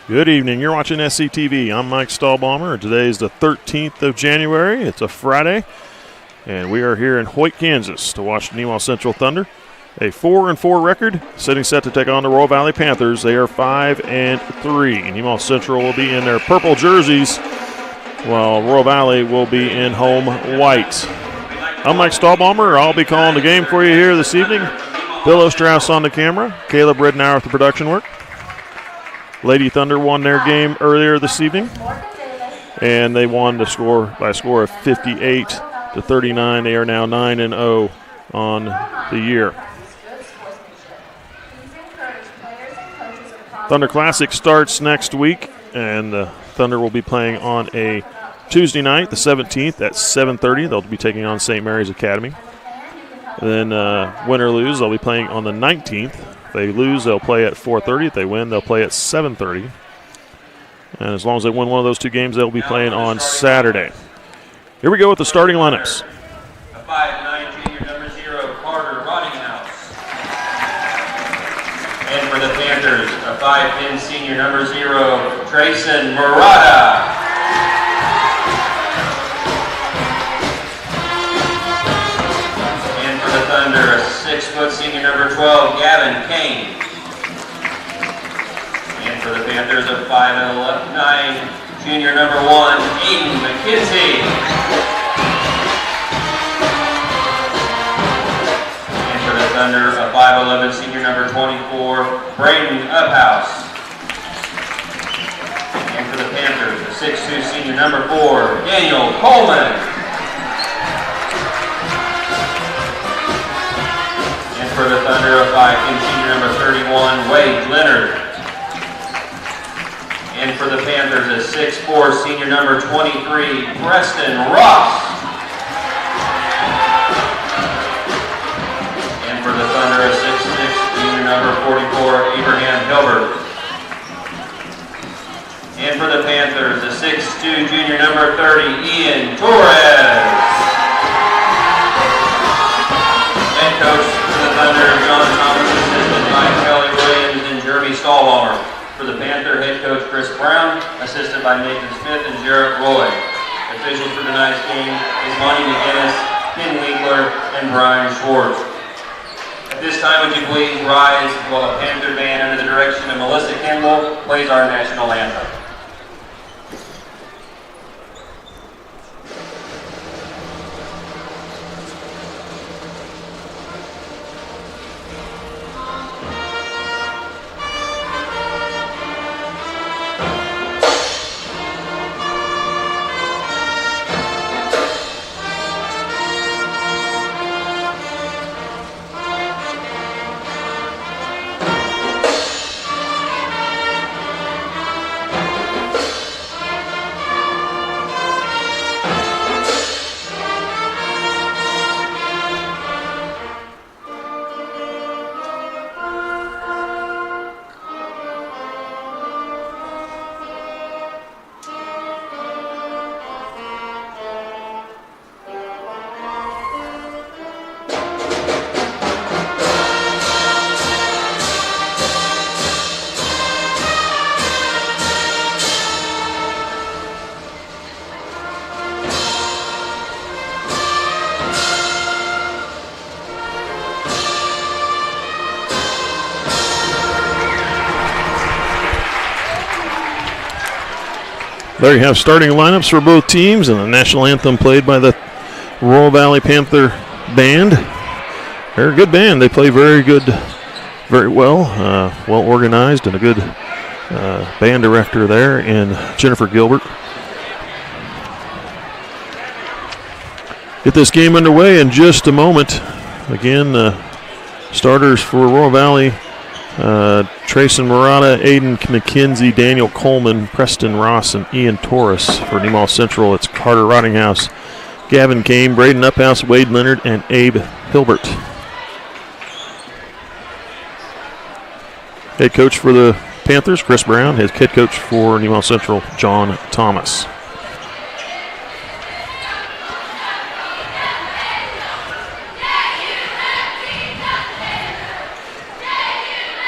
Good evening. You're watching SCTV. I'm Mike Stahlbaumer, and today is the 13th of January. It's a Friday, and we are here in Hoyt, Kansas to watch the Nemaha Central Thunder. A 4-4 record, sitting set to take on the Royal Valley Panthers. They are 5-3. Nemaha Central will be in their purple jerseys, while Royal Valley will be in home white. I'm Mike Stahlbaumer. I'll be calling the game for you here this evening. Bill Ostrauss on the camera, Caleb Ridenour with the production work. Lady Thunder won their game earlier this evening, and they won by a score of 58-39. They are now 9-0 on the year. Thunder Classic starts next week, and the Thunder will be playing on a Tuesday night, the 17th, at 7:30. They'll be taking on St. Mary's Academy. Then win or lose, they'll be playing on the 19th. If they lose, they'll play at 4:30. If they win, they'll play at 7:30. And as long as they win one of those two games, they'll be playing on Saturday. Here we go with the starting lineups. A 5'9" junior number 0, Carter Rottinghouse. And for the Panthers, a 5'10" senior number 0, Trayson Murata. And for the Thunder, a 6' senior number 12, Gavin Kane. And for the Panthers, a 5'9" junior number 1, Aiden McKenzie. And for the Thunder, a 5'11" senior number 24, Braden Uphouse. And for the Panthers, a 6'2" senior number 4, Daniel Coleman. And for the Thunder, a 5'10" senior number 31, Wade Leonard. And for the Panthers, a 6'4" senior number 23, Preston Ross. And for the Thunder, a 6'6" senior number 44, Abraham Hilbert. And for the Panthers, a 6'2" junior number 30, Ian Torres. Head coach for the Thunder, John Thomas, assisted by Kelly Williams and Jeremy Stahlbaumer. For the Panther, head coach Chris Brown, assisted by Nathan Smith and Jarrett Roy. Officials for tonight's game is Monty McGinnis, Ken Winkler, and Brian Schwartz. At this time, would you please rise while the Panther band, under the direction of Melissa Kimball, plays our national anthem. There you have starting lineups for both teams, and the national anthem played by the Royal Valley Panther band. They're a good band. They play very good, very well, well organized, and a good band director there in Jennifer Gilbert. Get this game underway in just a moment. Again, starters for Royal Valley: Trayson Murata, Aiden McKenzie, Daniel Coleman, Preston Ross, and Ian Torres. For Nemaha Central, it's Carter Rottinghouse, Gavin Kane, Braden Uphouse, Wade Leonard, and Abe Hilbert. Head coach for the Panthers, Chris Brown. His head coach for Nemaha Central, John Thomas.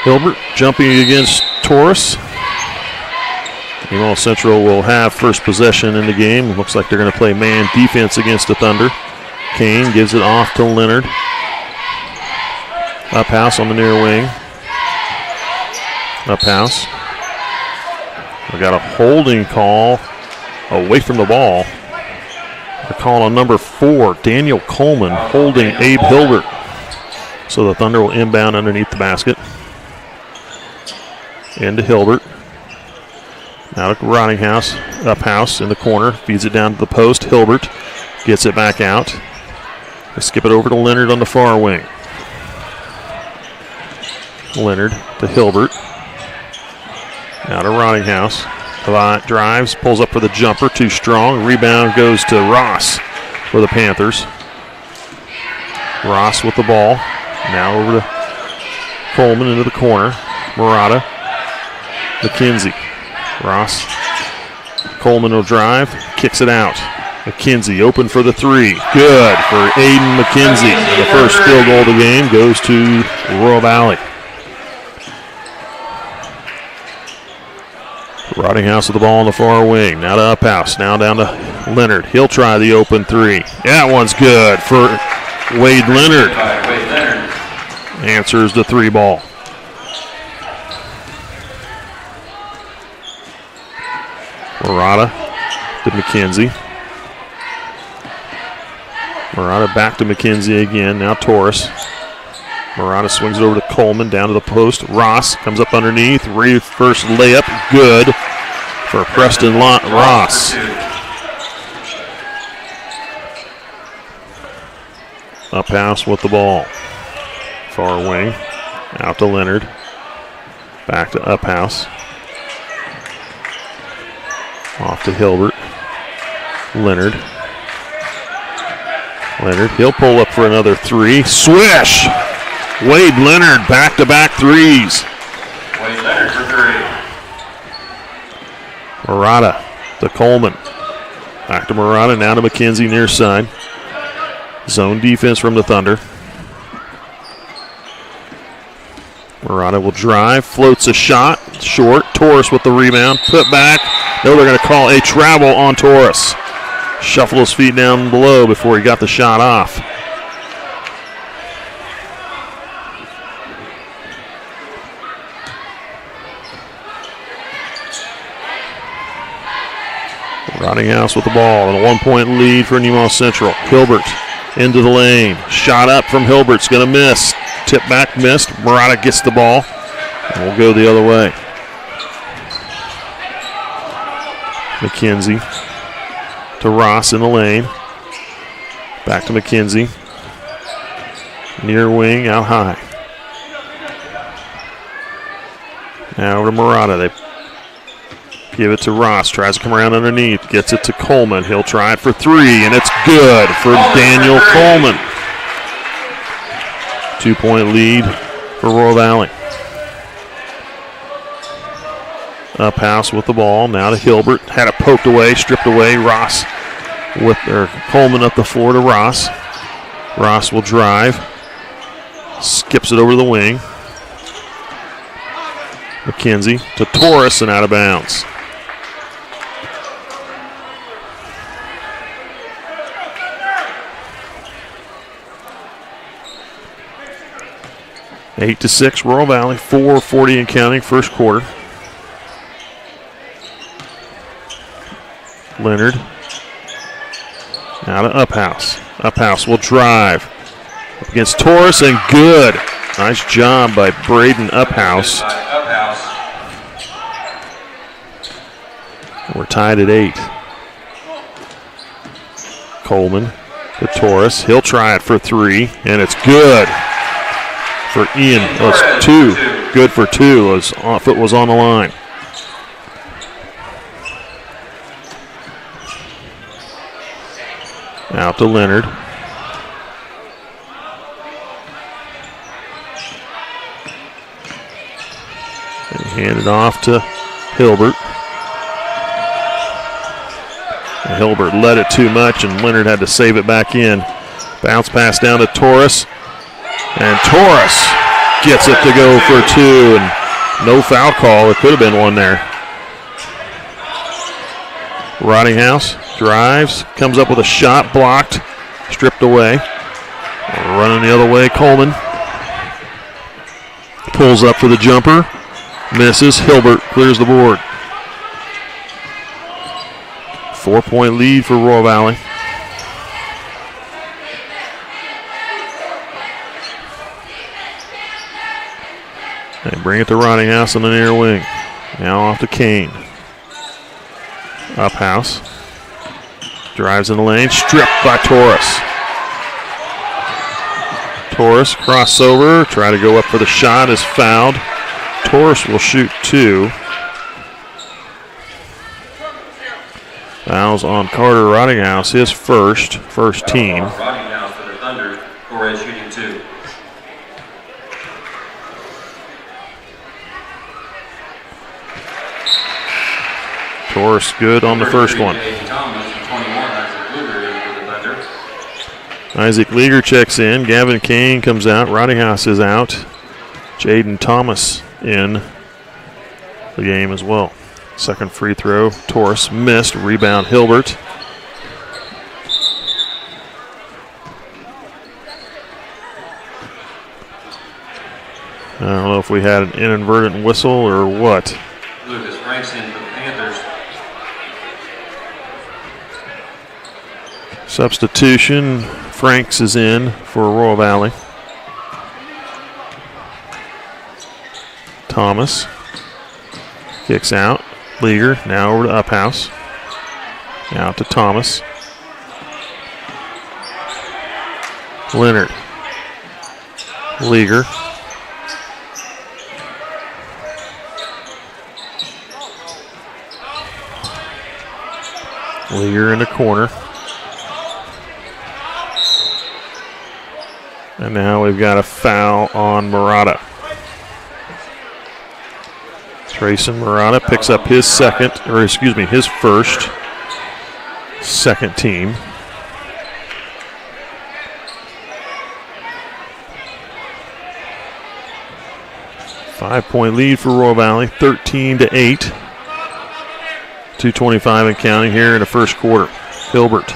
Hilbert jumping against Torres. Nemaha Central will have first possession in the game. Looks like they're going to play man defense against the Thunder. Kane gives it off to Leonard. Up house on the near wing. Up house. We got a holding call away from the ball. They're calling on number 4, Daniel Coleman, holding Abe Hilbert. So the Thunder will inbound underneath the basket. Into Hilbert. Now to Rottinghouse, up house in the corner, feeds it down to the post. Hilbert gets it back out. They skip it over to Leonard on the far wing. Leonard to Hilbert. Now to Rottinghouse. Drives, pulls up for the jumper, too strong. Rebound goes to Ross for the Panthers. Ross with the ball. Now over to Coleman into the corner. Murata. McKenzie. Ross. Coleman will drive, kicks it out. McKenzie open for the 3. Good for Aiden McKenzie. The first field goal of the game goes to Royal Valley. Rottinghouse with the ball on the far wing. Now to Uphouse. Now down to Leonard. He'll try the open 3. That one's good for Wade Leonard. Answers the 3 ball. Murata to McKenzie. Murata back to McKenzie again. Now Torres. Murata swings it over to Coleman, down to the post. Ross comes up underneath. First layup, good for Preston Ross. Up house with the ball. Far wing. Out to Leonard. Back to up house. Off to Hilbert. Leonard. He'll pull up for another 3. Swish! Wade Leonard, back-to-back 3s. Wade Leonard for 3. Murata to Coleman. Back to Murata, now to McKenzie near side. Zone defense from the Thunder. Murata will drive, floats a shot, short. Torres with the rebound, put back. No, they're going to call a travel on Torres. Shuffled his feet down below before he got the shot off. Rottinghouse with the ball and a 1-point lead for Nemaha Central. Hilbert into the lane. Shot up from Hilbert's going to miss. Tip back, missed. Murata gets the ball and we'll go the other way. McKenzie to Ross in the lane. Back to McKenzie. Near wing, out high. Now over to Murata. They give it to Ross. Tries to come around underneath. Gets it to Coleman. He'll try it for 3, and it's good for Daniel Coleman. 2-point lead for Royal Valley. Up house with the ball. Now to Hilbert. Had it poked away, stripped away. Ross Coleman up the floor to Ross. Ross will drive. Skips it over the wing. McKenzie to Torres and out of bounds. Eight to 6, Royal Valley. 4:40 and counting, first quarter. Leonard. Now to Uphouse. Uphouse will drive. Up against Torres and good. Nice job by Braden Uphouse. We're tied at 8. Coleman to Torres. He'll try it for 3, and it's good for Ian. Oh, it's 2. Good for 2. Foot was on the line. Out to Leonard. And handed off to Hilbert. And Hilbert led it too much, and Leonard had to save it back in. Bounce pass down to Torres. And Torres gets it to go for 2, and no foul call. It could have been one there. Rottinghouse drives, comes up with a shot, blocked, stripped away. Running the other way, Coleman. Pulls up for the jumper, misses. Hilbert clears the board. 4-point lead for Royal Valley. They bring it to Rottinghouse on the near wing. Now off to Kane. Uphouse. Drives in the lane. Stripped by Torres. Torres crossover. Try to go up for the shot. Is fouled. Torres will shoot 2. Fouls on Carter Rottinghouse. His first team. Rottinghouse for the Thunder. Torres shooting 2. Torres good on the first one. Isaac Leager checks in. Gavin Kane comes out. Rottinghouse is out. Jaden Thomas in the game as well. Second free throw. Torres missed. Rebound Hilbert. I don't know if we had an inadvertent whistle or what. Lucas Franks in for the Panthers. Substitution. Franks is in for Royal Valley. Thomas kicks out. Leager now over to Uphouse. Now to Thomas. Leonard. Leager. Leager in the corner. And now we've got a foul on Murata. Trayson Murata picks up his his first. Second team. Five-point lead for Royal Valley, 13-8. 2:25 and counting here in the first quarter. Hilbert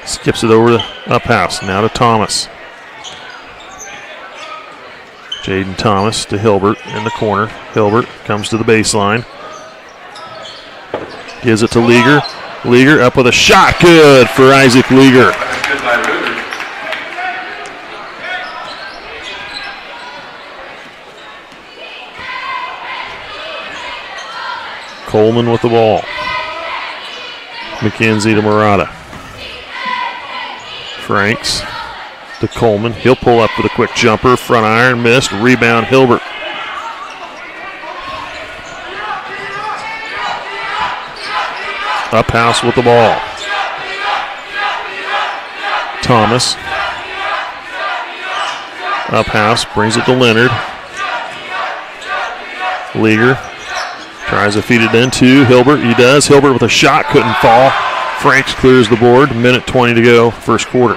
skips it over to Uphouse. Now to Thomas. Jaden Thomas to Hilbert in the corner. Hilbert comes to the baseline. Gives it to Leager. Leager up with a shot. Good for Isaac Leager. Good by Leager. Coleman with the ball. McKenzie to Murata. Franks to Coleman. He'll pull up with a quick jumper. Front iron missed. Rebound Hilbert. Uphouse with the ball. Thomas. Uphouse brings it to Leonard. Leager tries to feed it into Hilbert. He does. Hilbert with a shot. Couldn't fall. Franks clears the board. Minute 20 to go, first quarter.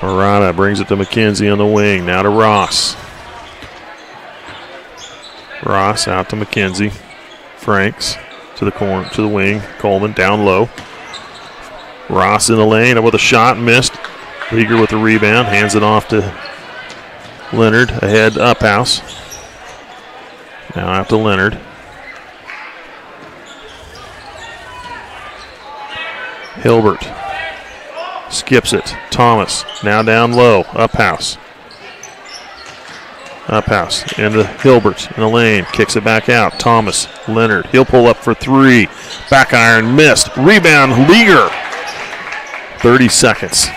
Murata brings it to McKenzie on the wing. Now to Ross. Ross out to McKenzie. Franks to the corner, to the wing. Coleman down low. Ross in the lane with a shot, missed. Leager with the rebound, hands it off to Leonard. Ahead to Uphouse. Now out to Leonard. Hilbert skips it. Thomas now down low. Uphouse. Uphouse into Hilbert in the lane. Kicks it back out. Thomas. Leonard. He'll pull up for 3. Back iron missed. Rebound Leager. 30 seconds.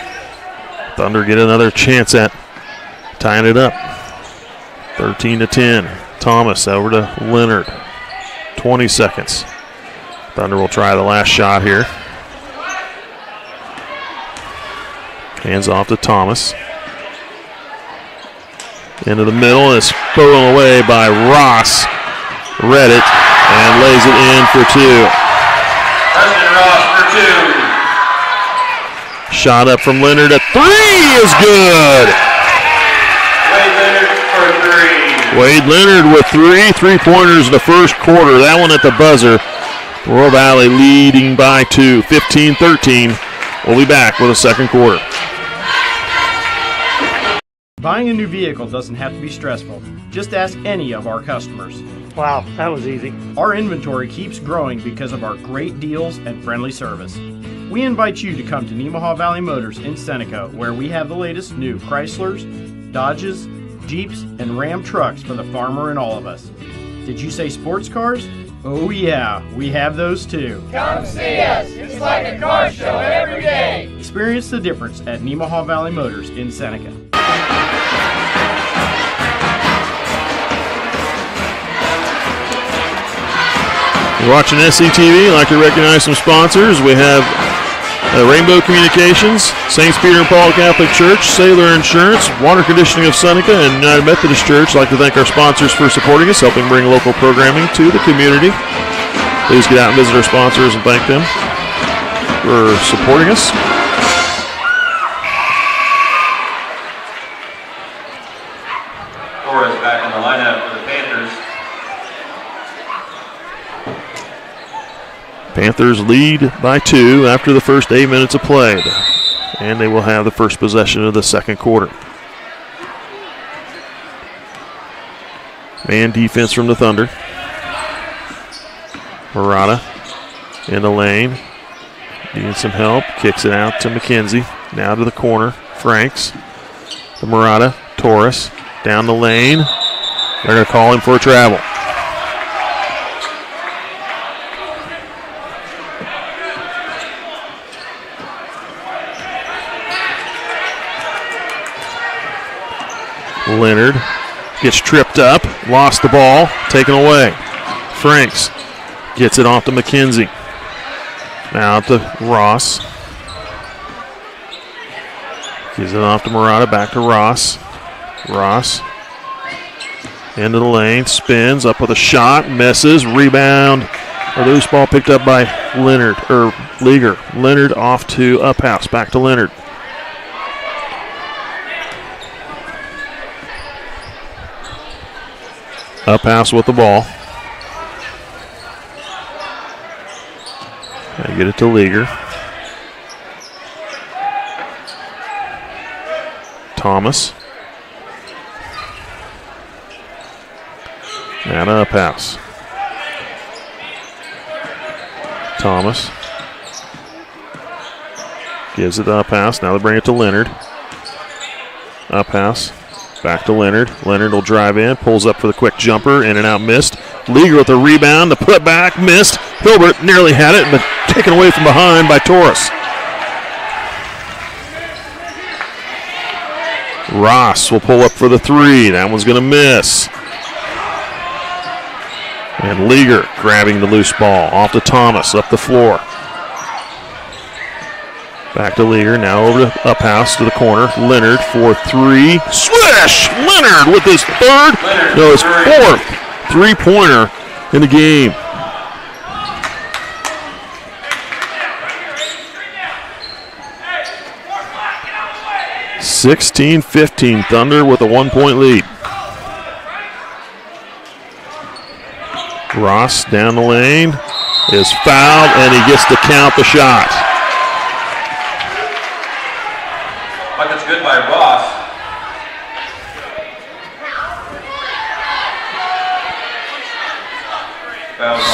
Thunder get another chance at tying it up. 13-10. Thomas over to Leonard. 20 seconds. Thunder will try the last shot here. Hands off to Thomas. Into the middle, and it's stolen away by Ross. Read it and lays it in for 2. Preston Ross for 2. Shot up from Leonard at 3 is good. Wade Leonard for 3. Wade Leonard with 3 3-pointers in the first quarter. That one at the buzzer. Royal Valley leading by 2, 15-13. We'll be back with a second quarter. Buying a new vehicle doesn't have to be stressful. Just ask any of our customers. Wow, that was easy. Our inventory keeps growing because of our great deals and friendly service. We invite you to come to Nemaha Valley Motors in Seneca, where we have the latest new Chryslers, Dodges, Jeeps, and Ram trucks for the farmer and all of us. Did you say sports cars? Oh yeah, we have those too. Come see us. It's like a car show every day. Experience the difference at Nemaha Valley Motors in Seneca. You're watching SCTV. I'd like to recognize some sponsors. We have Rainbow Communications, St. Peter and Paul Catholic Church, Sailor Insurance, Water Conditioning of Seneca, and United Methodist Church. I'd like to thank our sponsors for supporting us, helping bring local programming to the community. Please get out and visit our sponsors and thank them for supporting us. Torres back in the lineup for the Panthers. Panthers lead by 2 after the first 8 minutes of play, and they will have the first possession of the second quarter. Man defense from the Thunder. Murata in the lane, needing some help, kicks it out to McKenzie, now to the corner, Franks, to Murata, Torres, down the lane, they're going to call him for a travel. Leonard gets tripped up, lost the ball, taken away. Franks gets it off to McKenzie. Now to Ross. Gives it off to Murata, back to Ross. Ross into the lane, spins up with a shot, misses, rebound. A loose ball picked up by Leaguer. Leonard off to Uphouse, back to Leonard. Uphouse with the ball. I get it to Leaguer. Thomas. Now to Uphouse. Thomas. Gives it to Uphouse. Now they bring it to Leonard. Uphouse. Back to Leonard. Leonard will drive in, pulls up for the quick jumper, in and out, missed. Leaguer with the rebound, the putback, missed. Hilbert nearly had it, but taken away from behind by Torres. Ross will pull up for the 3. That one's going to miss. And Leaguer grabbing the loose ball off to Thomas, up the floor. Back to Leaguer, now over to Uphouse to the corner. Leonard for 3. Swish! Leonard with his his 4th 3-pointer in the game. (16-15) Thunder with a 1-point lead. Ross down the lane is fouled, and he gets to count the shot. Bucket's good by Ross.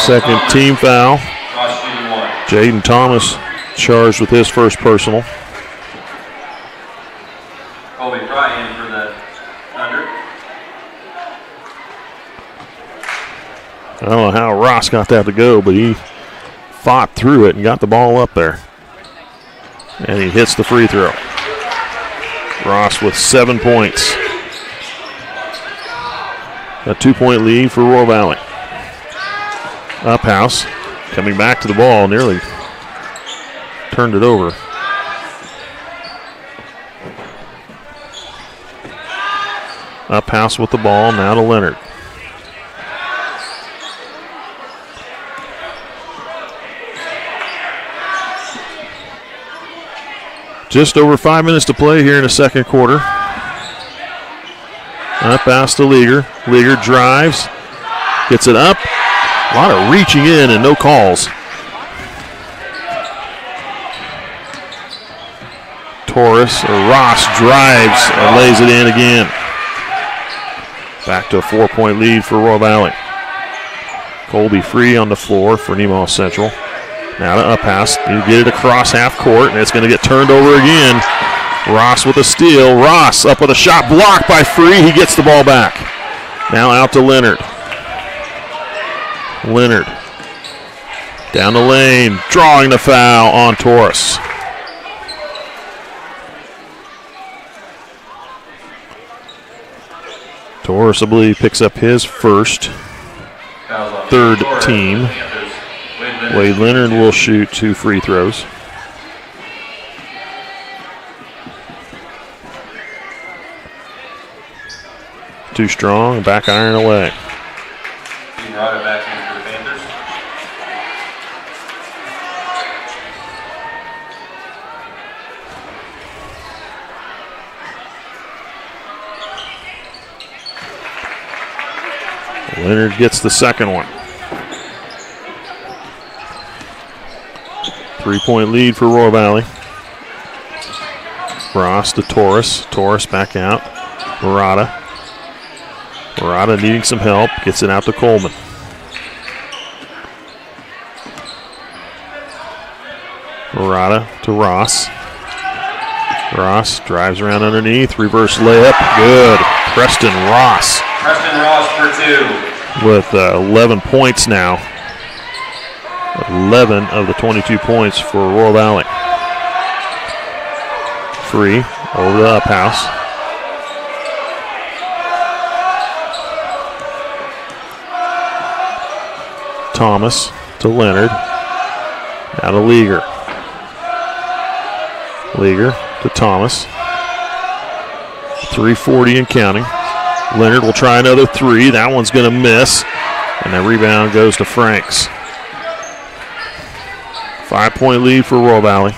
Second team foul. Ross shooting 1. Jaden Thomas charged with his first personal. Colby Fry in for the Thunder. I don't know how Ross got that to go, but he fought through it and got the ball up there. And he hits the free throw. Ross with 7 points. A 2-point lead for Royal Valley. Uphouse coming back to the ball, nearly turned it over. Uphouse with the ball, now to Leonard. Just over 5 minutes to play here in the second quarter. Up pass to Leaguer. Leaguer drives. Gets it up. A lot of reaching in and no calls. Ross drives and lays it in again. Back to a 4-point lead for Royal Valley. Colby free on the floor for Nemaha Central. Now to up pass. You get it across half court, and it's going to get turned over again. Ross with a steal. Ross up with a shot blocked by Free. He gets the ball back. Now out to Leonard. Leonard down the lane, drawing the foul on Torres. Torres, I believe, picks up his first, third team. Wade Leonard will shoot 2 free throws. Too strong, back iron away. Brought it back in for the Panthers. Leonard gets the second one. 3-point lead for Royal Valley. Ross to Torres. Torres back out. Murata needing some help. Gets it out to Coleman. Murata to Ross. Ross drives around underneath. Reverse layup. Good. Preston Ross. Preston Ross for 2. With 11 points now. 11 of the 22 points for Royal Valley. Free over the up house. Thomas to Leonard. Now to Leaguer. Leaguer to Thomas. 3:40 and counting. Leonard will try another 3. That one's going to miss. And the rebound goes to Franks. 5-point lead for Royal Valley.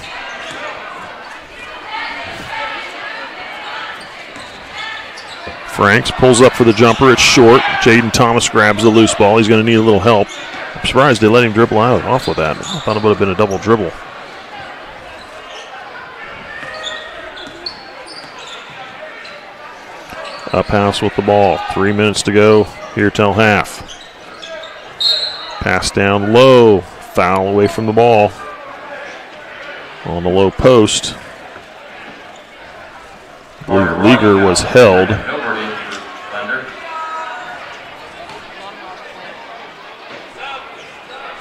Franks pulls up for the jumper. It's short. Jaden Thomas grabs the loose ball. He's going to need a little help. I'm surprised they let him dribble off with that. I thought it would have been a double dribble. Up house with the ball. 3 minutes to go here till half. Pass down low. Foul away from the ball. On the low post. Leaguer was held.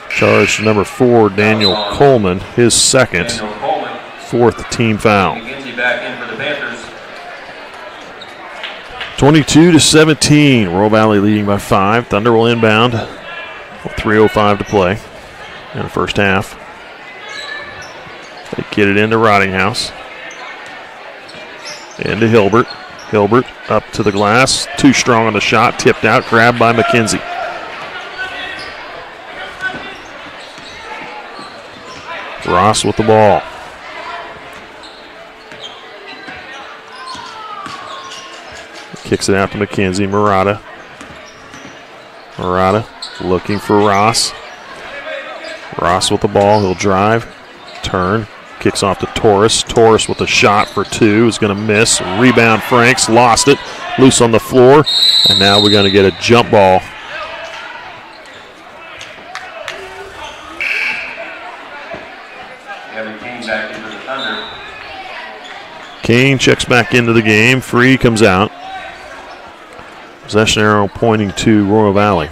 Charge number 4, Daniel Coleman, his second, 4th team foul. 22-17, Royal Valley leading by 5. Thunder will inbound with 3:05 to play in the first half. They get it into Rottinghouse. Into Hilbert. Hilbert up to the glass. Too strong on the shot. Tipped out. Grabbed by McKenzie. Ross with the ball. Kicks it out to McKenzie. Murata looking for Ross. Ross with the ball. He'll drive. Turn. Kicks off to Torres. Torres with a shot for 2. Is going to miss. Rebound Franks. Lost it. Loose on the floor. And now we're going to get a jump ball. Kane checks back into the game. Free comes out. Possession arrow pointing to Royal Valley.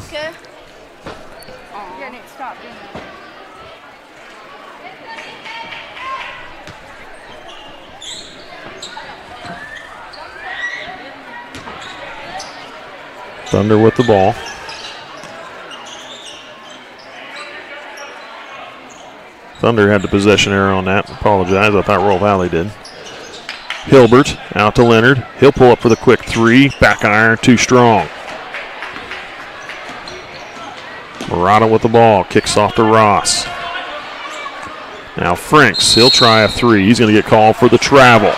Thunder with the ball. Thunder had the possession arrow on that. Apologize. I thought Royal Valley did. Hilbert out to Leonard. He'll pull up for the quick 3. Back iron, too strong. Murata with the ball. Kicks off to Ross. Now Franks. He'll try a 3. He's going to get called for the travel.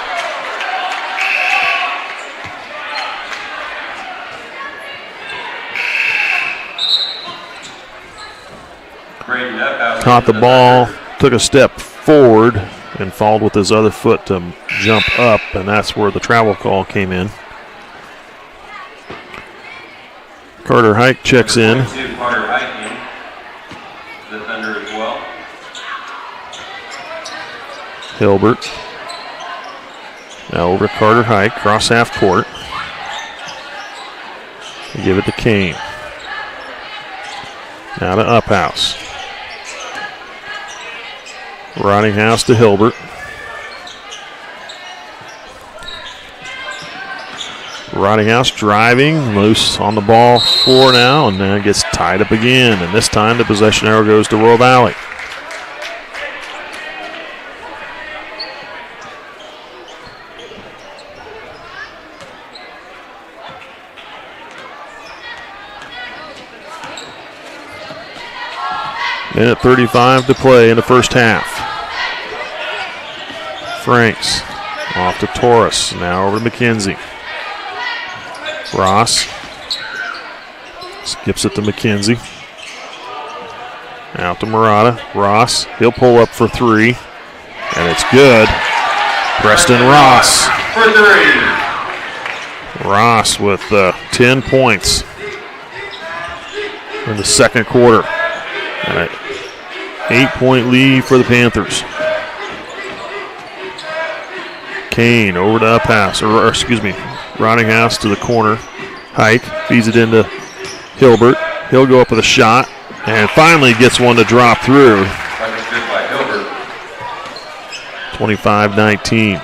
caught the ball, took a step forward, and followed with his other foot to jump up, and that's where the travel call came in. Carter Hike checks in. Carter Hike in. The Thunder as well. Hilbert. Now over to Carter Hike, cross half court. Give it to Kane. Now to Uphouse. Rottinghouse to Hilbert. Rottinghouse driving, loose on the ball for now, and then gets tied up again. And this time the possession arrow goes to Royal Valley. Minute 35 to play in the first half. Franks off to Torres. Now over to McKenzie. Ross skips it to McKenzie. Out to Murata. Ross, he'll pull up for three. And it's good. Preston Ross. For three. Ross with 10 points in the second quarter. And an 8-point lead for the Panthers. Kane over to Uphouse, or excuse me, Rottinghouse to the corner. Hike feeds it into Hilbert. He'll go up with a shot and finally gets one to drop through. Understood by Hilbert. 25-19.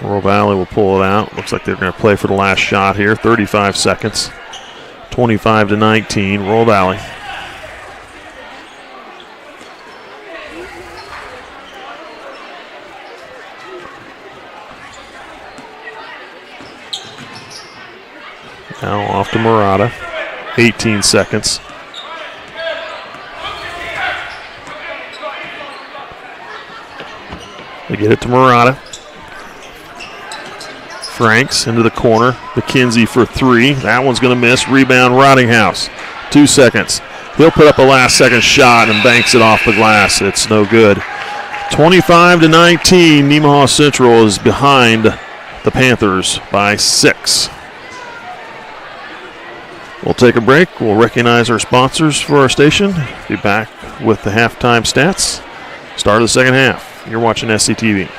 Royal Valley will pull it out. Looks like they're going to play for the last shot here. 35 seconds. 25-19, Royal Valley. Now off to Murata. 18 seconds. They get it to Murata. Franks into the corner. McKenzie for three. That one's going to miss. Rebound, Rottinghouse. 2 seconds. He'll put up a last-second shot and banks it off the glass. It's no good. 25-19. Nemaha Central is behind the Panthers by 6. We'll take a break. We'll recognize our sponsors for our station. Be back with the halftime stats. Start of the second half. You're watching SCTV.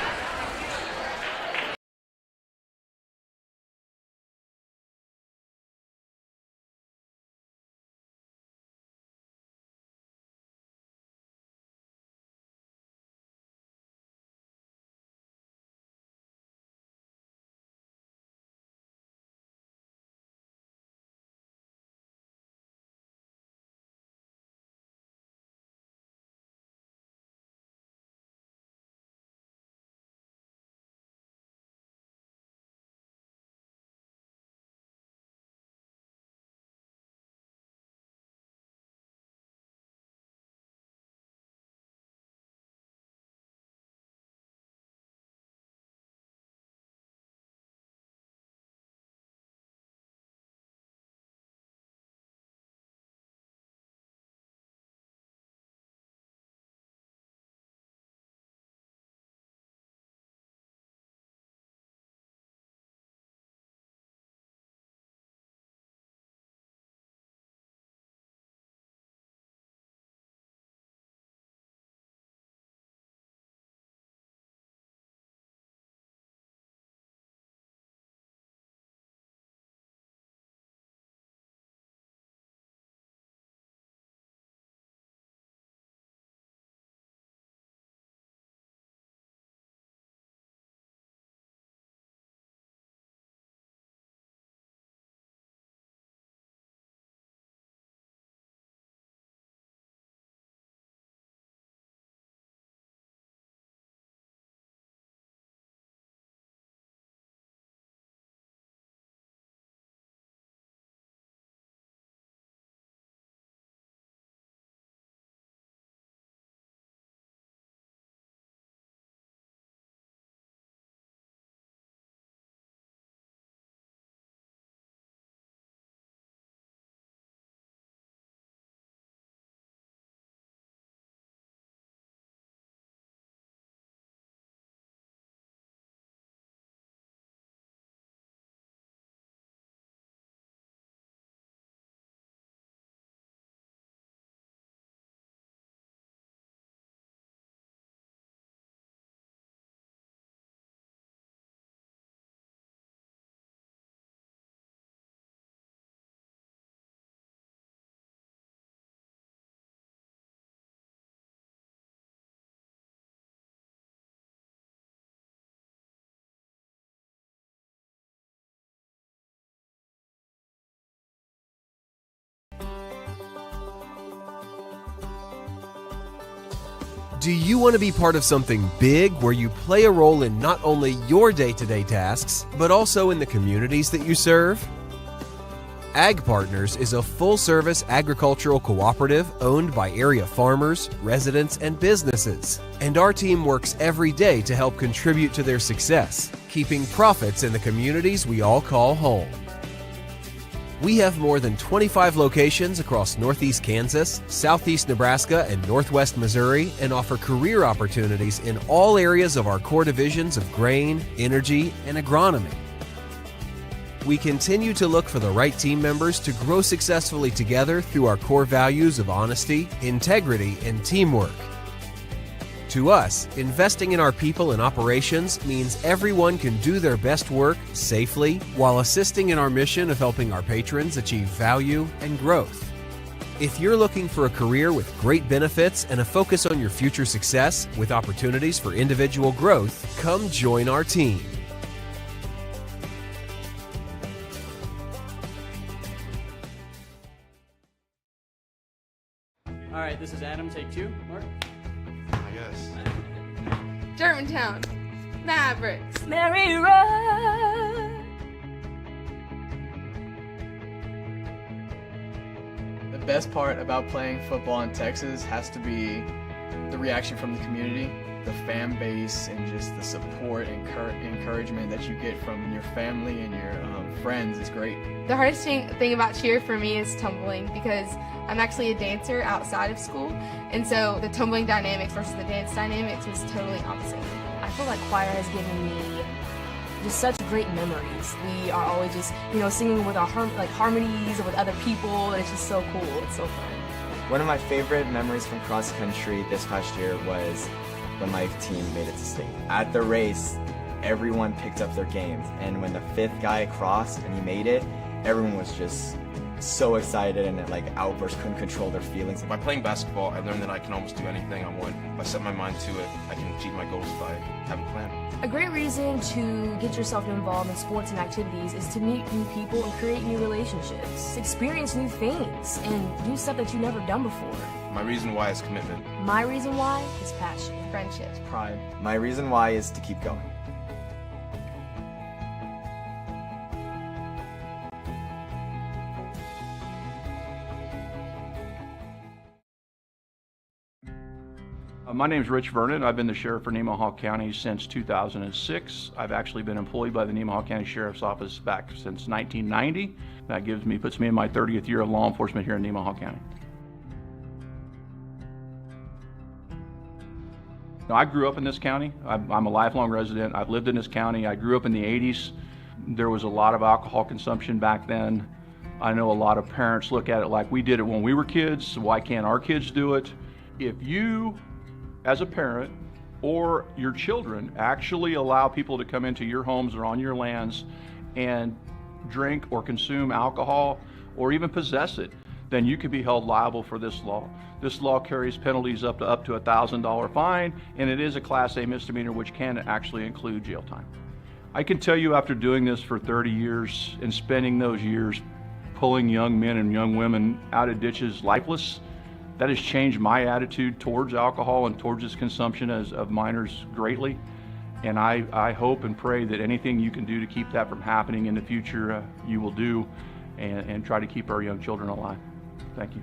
Do you want to be part of something big where you play a role in not only your day-to-day tasks, but also in the communities that you serve? Ag Partners is a full-service agricultural cooperative owned by area farmers, residents, and businesses. And our team works every day to help contribute to their success, keeping profits in the communities we all call home. We have more than 25 locations across Northeast Kansas, Southeast Nebraska, and Northwest Missouri, and offer career opportunities in all areas of our core divisions of grain, energy, and agronomy. We continue to look for the right team members to grow successfully together through our core values of honesty, integrity, and teamwork. To us, investing in our people and operations means everyone can do their best work safely while assisting in our mission of helping our patrons achieve value and growth. If you're looking for a career with great benefits and a focus on your future success with opportunities for individual growth, come join our team. All right, this is Adam, take 2. Mark? Germantown, Mavericks, Mary Road. The best part about playing football in Texas has to be the reaction from the community, the fan base, and just the support and encouragement that you get from your family and your friends is great. The hardest thing about cheer for me is tumbling, because I'm actually a dancer outside of school, and so the tumbling dynamics versus the dance dynamics was totally opposite. I feel like choir has given me just such great memories. We are always just, singing with our harmonies with other people, and it's just so cool. It's so fun. One of my favorite memories from cross country this past year was when my team made it to state. At the race, everyone picked up their games, and when the 5th guy crossed and he made it, everyone was just so excited and outbursts, couldn't control their feelings. By playing basketball, I learned that I can almost do anything I want. If I set my mind to it, I can achieve my goals if I have a plan. A great reason to get yourself involved in sports and activities is to meet new people and create new relationships, experience new things, and do stuff that you've never done before. My reason why is commitment. My reason why is passion, friendships, pride. My reason why is to keep going. My name is Rich Vernon. I've been the sheriff for Nemaha County since 2006. I've actually been employed by the Nemaha County Sheriff's Office back since 1990. That puts me in my 30th year of law enforcement here in Nemaha County. Now, I grew up in this county. I'm a lifelong resident. I've lived in this county. I grew up in the 80s. There was a lot of alcohol consumption back then. I know a lot of parents look at it like we did it when we were kids, so why can't our kids do it? If you, as a parent, or your children actually allow people to come into your homes or on your lands and drink or consume alcohol or even possess it, then you can be held liable for this law. This law carries penalties up to a $1,000 fine, and it is a Class A misdemeanor, which can actually include jail time. I can tell you, after doing this for 30 years and spending those years pulling young men and young women out of ditches lifeless, that has changed my attitude towards alcohol and towards its consumption of minors greatly. And I hope and pray that anything you can do to keep that from happening in the future, you will do, and try to keep our young children alive. Thank you.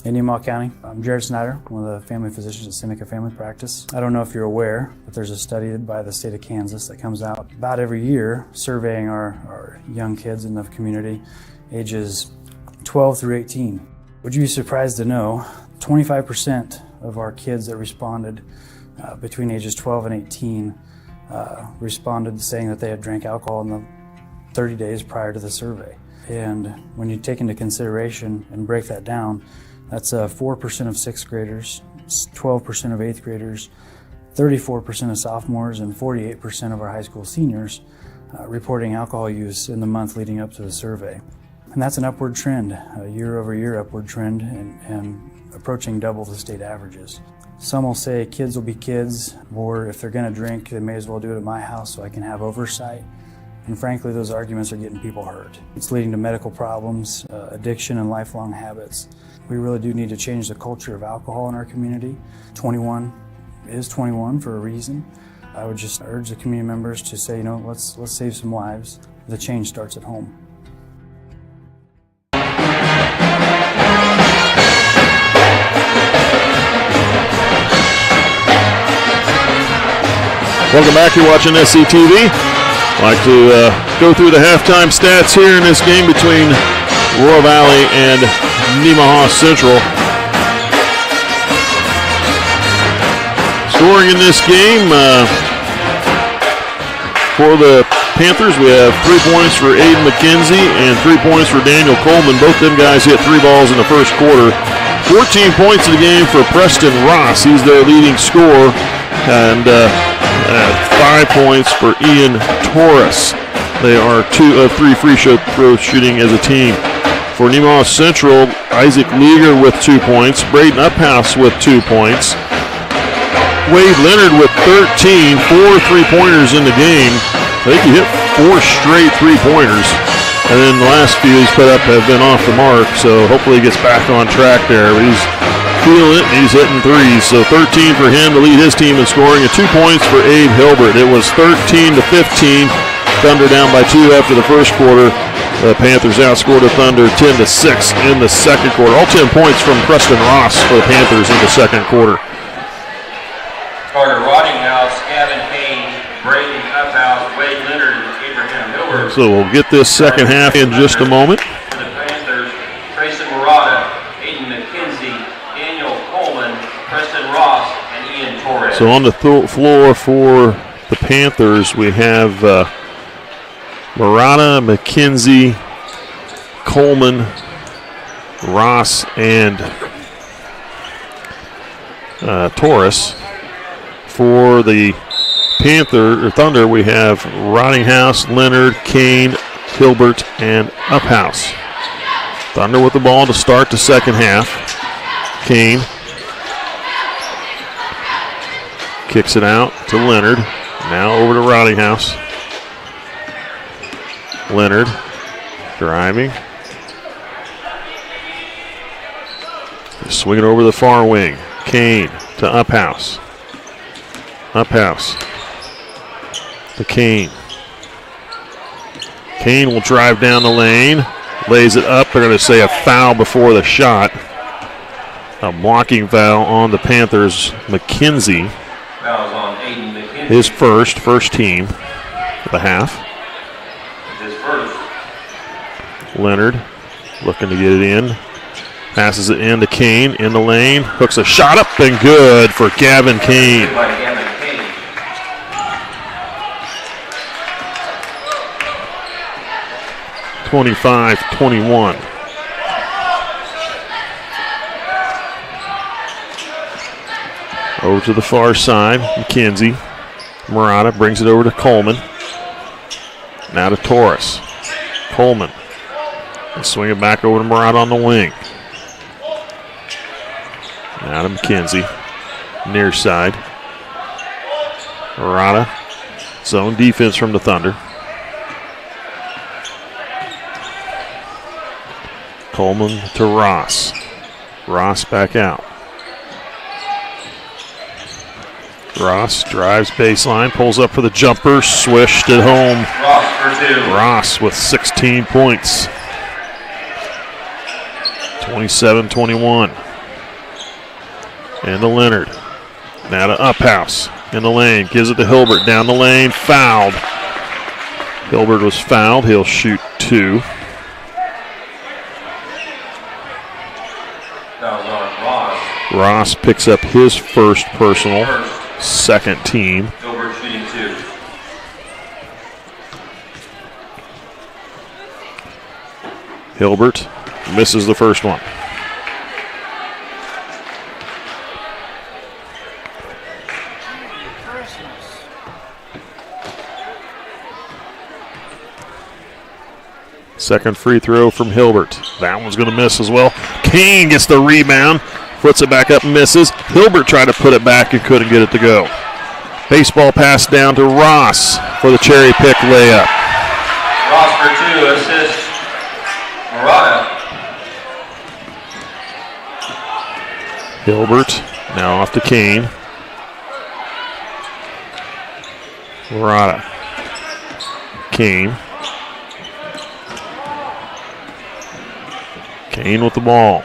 In Nemaha County, I'm Jared Snyder, one of the family physicians at Seneca Family Practice. I don't know if you're aware, but there's a study by the state of Kansas that comes out about every year surveying our young kids in the community, ages 12 through 18. Would you be surprised to know 25% of our kids that responded between ages 12 and 18 responded saying that they had drank alcohol in the 30 days prior to the survey. And when you take into consideration and break that down, that's 4% of 6th graders, 12% of 8th graders, 34% of sophomores, and 48% of our high school seniors reporting alcohol use in the month leading up to the survey. And that's an upward trend, a year-over-year upward trend, and approaching double the state averages. Some will say kids will be kids, or if they're going to drink, they may as well do it at my house so I can have oversight. And frankly, those arguments are getting people hurt. It's leading to medical problems, addiction, and lifelong habits. We really do need to change the culture of alcohol in our community. 21 is 21 for a reason. I would just urge the community members to say, let's save some lives. The change starts at home. Welcome back. You're watching SCTV. I'd like to go through the halftime stats here in this game between Royal Valley and Nemaha Central. Scoring in this game for the Panthers, we have 3 points for Aiden McKenzie and 3 points for Daniel Coleman. Both them guys hit 3 balls in the first quarter. 14 points in the game for Preston Ross. He's their leading scorer. And 5 points for Ian Torres. They are 2 of 3 free throw shooting as a team. For Nemaha Central, Isaac Leager with 2 points. Braden Uphouse with 2 points. Wade Leonard with 13, 4 3-pointers in the game. I think he hit 4 straight 3-pointers. And then the last few he's put up have been off the mark, so hopefully he gets back on track there. But he's feeling it, he's hitting threes. So 13 for him to lead his team in scoring, and 2 points for Abe Hilbert. It was 13-15. Thunder down by 2 after the first quarter. The Panthers outscored the Thunder 10-6 in the second quarter. All 10 points from Preston Ross for the Panthers in the second quarter. Carter Waddinghouse, Gavin Kane, Braden Uphouse, Wade Leonard, and Abraham Hilbert. So we'll get this second half in just a moment. For the Panthers, Grayson Murata, Aiden McKenzie, Daniel Coleman, Preston Ross, and Ian Torres. So on the floor for the Panthers, we have Murata, McKenzie, Coleman, Ross, and Torres. For the Thunder, we have Rottinghouse, Leonard, Kane, Hilbert, and Uphouse. Thunder with the ball to start the second half. Kane kicks it out to Leonard. Now over to Rottinghouse. Leonard driving. Swinging over the far wing. Kane to Uphouse. Uphouse to Kane. Kane will drive down the lane. Lays it up. They're going to say a foul before the shot. A blocking foul on the Panthers. McKenzie. Foul's on Aiden McKenzie. His first team for the half. His first. Leonard looking to get it in. Passes it in to Kane in the lane. Hooks a shot up and good for Gavin Kane. 25-21. Over to the far side, McKenzie. Murata brings it over to Coleman. Now to Torres. Coleman. And swing it back over to Murata on the wing. Now to McKenzie. Near side. Murata. Zone defense from the Thunder. Coleman to Ross. Ross back out. Ross drives baseline, pulls up for the jumper, swished it home. Ross for 2. Ross with 16 points. 27-21. And to Leonard. Now to Uphouse in the lane. Gives it to Hilbert down the lane. Fouled. Hilbert was fouled. He'll shoot 2. Ross picks up his first personal, second team. Hilbert shooting 2. Hilbert misses the first one. Second free throw from Hilbert. That one's going to miss as well. Kane gets the rebound. Puts it back up and misses. Hilbert tried to put it back and couldn't get it to go. Baseball pass down to Ross for the cherry pick layup. to assist Murata. Hilbert now off to Kane. Murata. Kane. Kane with the ball.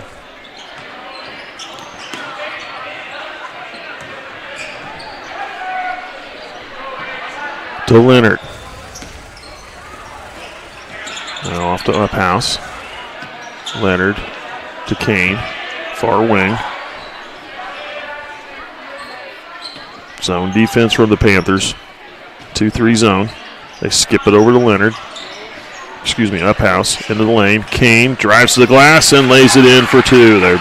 To Leonard. Now off to Uphouse. Leonard to Kane. Far wing. Zone defense from the Panthers. 2-3 zone. They skip it over to Leonard. Uphouse into the lane. Kane drives to the glass and lays it in for two. They're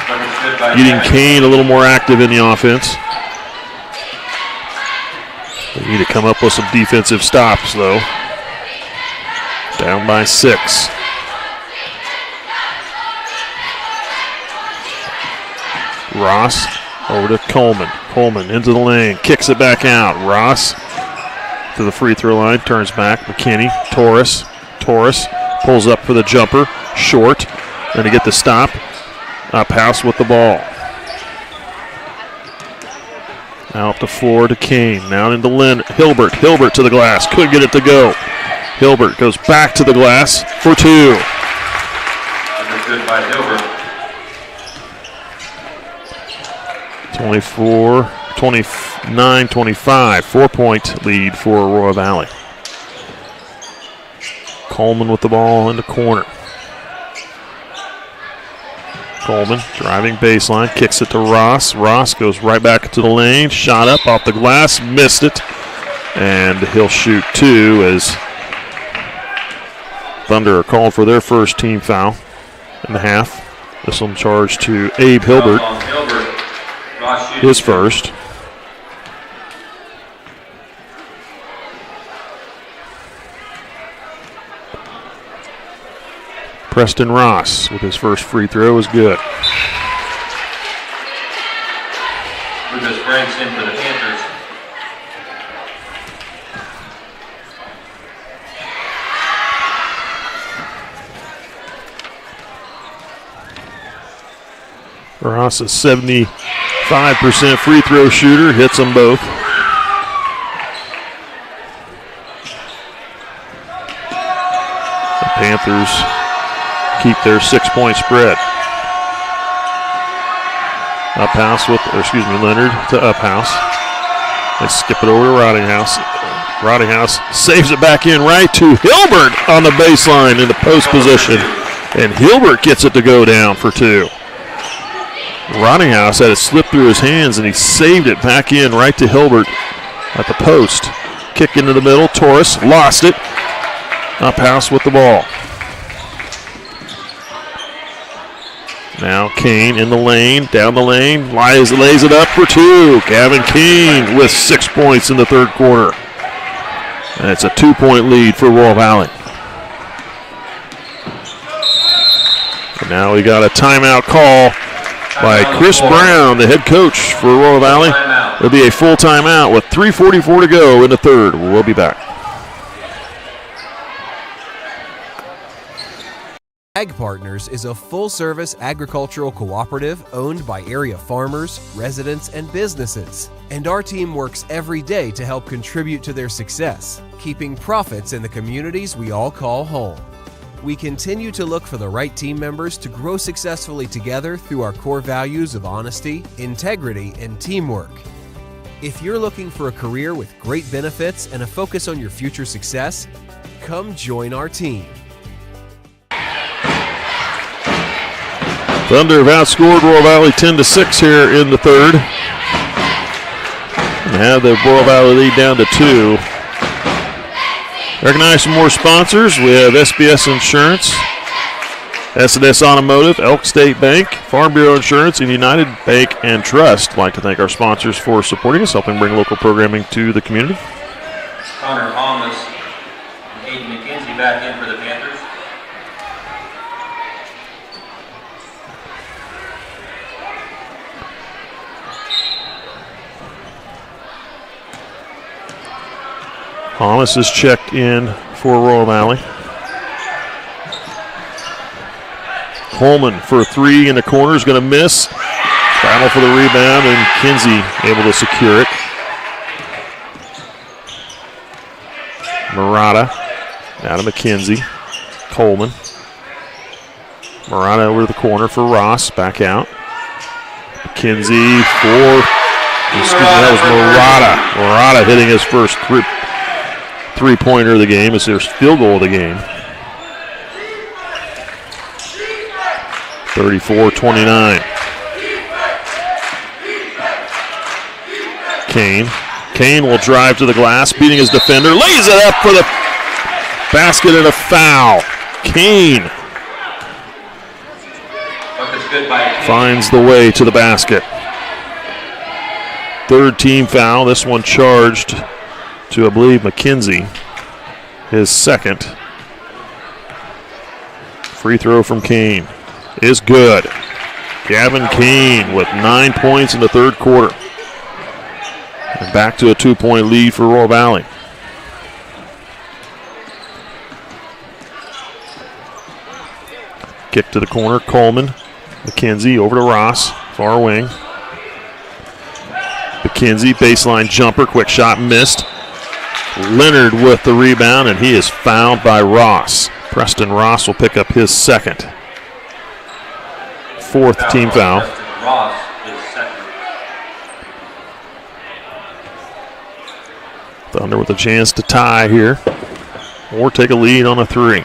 getting Kane a little more active in the offense. They need to come up with some defensive stops, though. Down by 6. Ross over to Coleman. Coleman into the lane. Kicks it back out. Ross to the free throw line. Turns back. McKinney. Torres pulls up for the jumper. Short. Then to get the stop. Uphouse with the ball. Now up the floor to Kane. Now into Hilbert. Hilbert to the glass. Couldn't get it to go. Hilbert goes back to the glass for two. Understood by Hilbert. 29-25. 4-point lead for Royal Valley. Coleman with the ball in the corner. Coleman driving baseline, kicks it to Ross. Ross goes right back into the lane. Shot up off the glass, missed it. And he'll shoot two as Thunder are called for their first team foul in the half. This one charged to Abe Hilbert. His first. Preston Ross with his first free throw is good. Lucas Franks in for the Panthers. Ross is 75% free throw shooter, hits them both. The Panthers keep their 6-point spread. Leonard to Uphouse. They skip it over to Rottinghouse. Rottinghouse saves it back in right to Hilbert on the baseline in the post position. And Hilbert gets it to go down for two. Rottinghouse had it slip through his hands and he saved it back in right to Hilbert at the post. Kick into the middle. Torres lost it. Uphouse with the ball. Now Kane in the lane, down the lane, lays it up for two. Gavin Kane with 6 points in the third quarter. And it's a 2-point lead for Royal Valley. And now we got a timeout call by Chris Brown, the head coach for Royal Valley. It'll be a full timeout with 3:44 to go in the third. We'll be back. Ag Partners is a full-service agricultural cooperative owned by area farmers, residents, and businesses. And our team works every day to help contribute to their success, keeping profits in the communities we all call home. We continue to look for the right team members to grow successfully together through our core values of honesty, integrity, and teamwork. If you're looking for a career with great benefits and a focus on your future success, come join our team. Thunder have outscored Royal Valley 10-6 here in the third. And have the Royal Valley lead down to 2. Recognize some more sponsors. We have SBS Insurance, S&S Automotive, Elk State Bank, Farm Bureau Insurance, and United Bank and Trust. I'd like to thank our sponsors for supporting us, helping bring local programming to the community. Connor Thomas and Aiden McKenzie back in for the Panthers. Thomas is checked in for Royal Valley. Coleman for 3 in the corner is going to miss. Battle for the rebound, and Kinsey able to secure it. Murata out of McKenzie. Coleman. Murata over to the corner for Ross. Back out. McKenzie for, that was Murata. Murata hitting his first three-pointer of the game. It's their field goal of the game. 34-29. Kane will drive to the glass, beating his defender, lays it up for the basket and a foul. Kane finds the way to the basket. Third team foul. This one charged to, I believe, McKenzie. His second. Free throw from Kane is good. Gavin Kane with 9 points in the third quarter. And back to a 2-point lead for Royal Valley. Kick to the corner, Coleman. McKenzie over to Ross, far wing. McKenzie, baseline jumper, quick shot missed. Leonard with the rebound, and he is fouled by Ross. Preston Ross will pick up his second. Fourth team foul. Ross is second. Thunder with a chance to tie here or take a lead on a 3.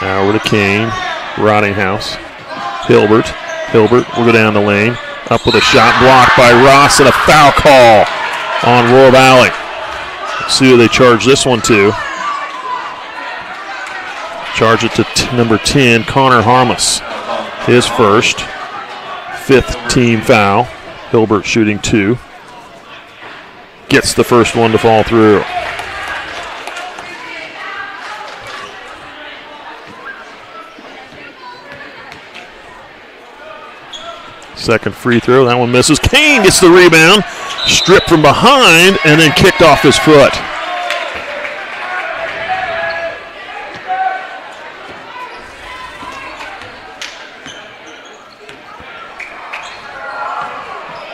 Now over to Kane, Rottinghouse, Hilbert will go down the lane, up with a shot blocked by Ross and a foul call on Royal Valley. Let's see who they charge this one to. Charge it to number 10, Connor Harmless. His first, 5th team foul. Hilbert shooting 2. Gets the first one to fall through. Second free throw, that one misses. Kane gets the rebound, stripped from behind, and then kicked off his foot.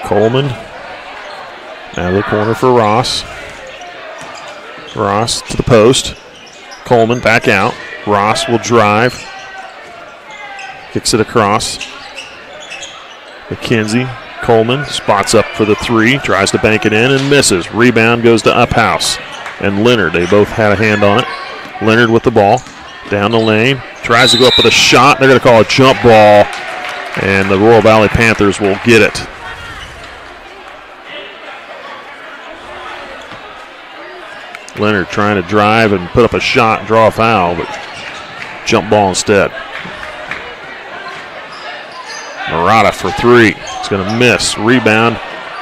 Coleman, now the corner for Ross. Ross to the post. Coleman back out. Ross will drive. Kicks it across. McKenzie, Coleman spots up for the 3, tries to bank it in and misses. Rebound goes to Uphouse and Leonard. They both had a hand on it. Leonard with the ball, down the lane, tries to go up with a shot. They're going to call a jump ball, and the Royal Valley Panthers will get it. Leonard trying to drive and put up a shot and draw a foul, but jump ball instead. Murata for 3. It's going to miss. Rebound,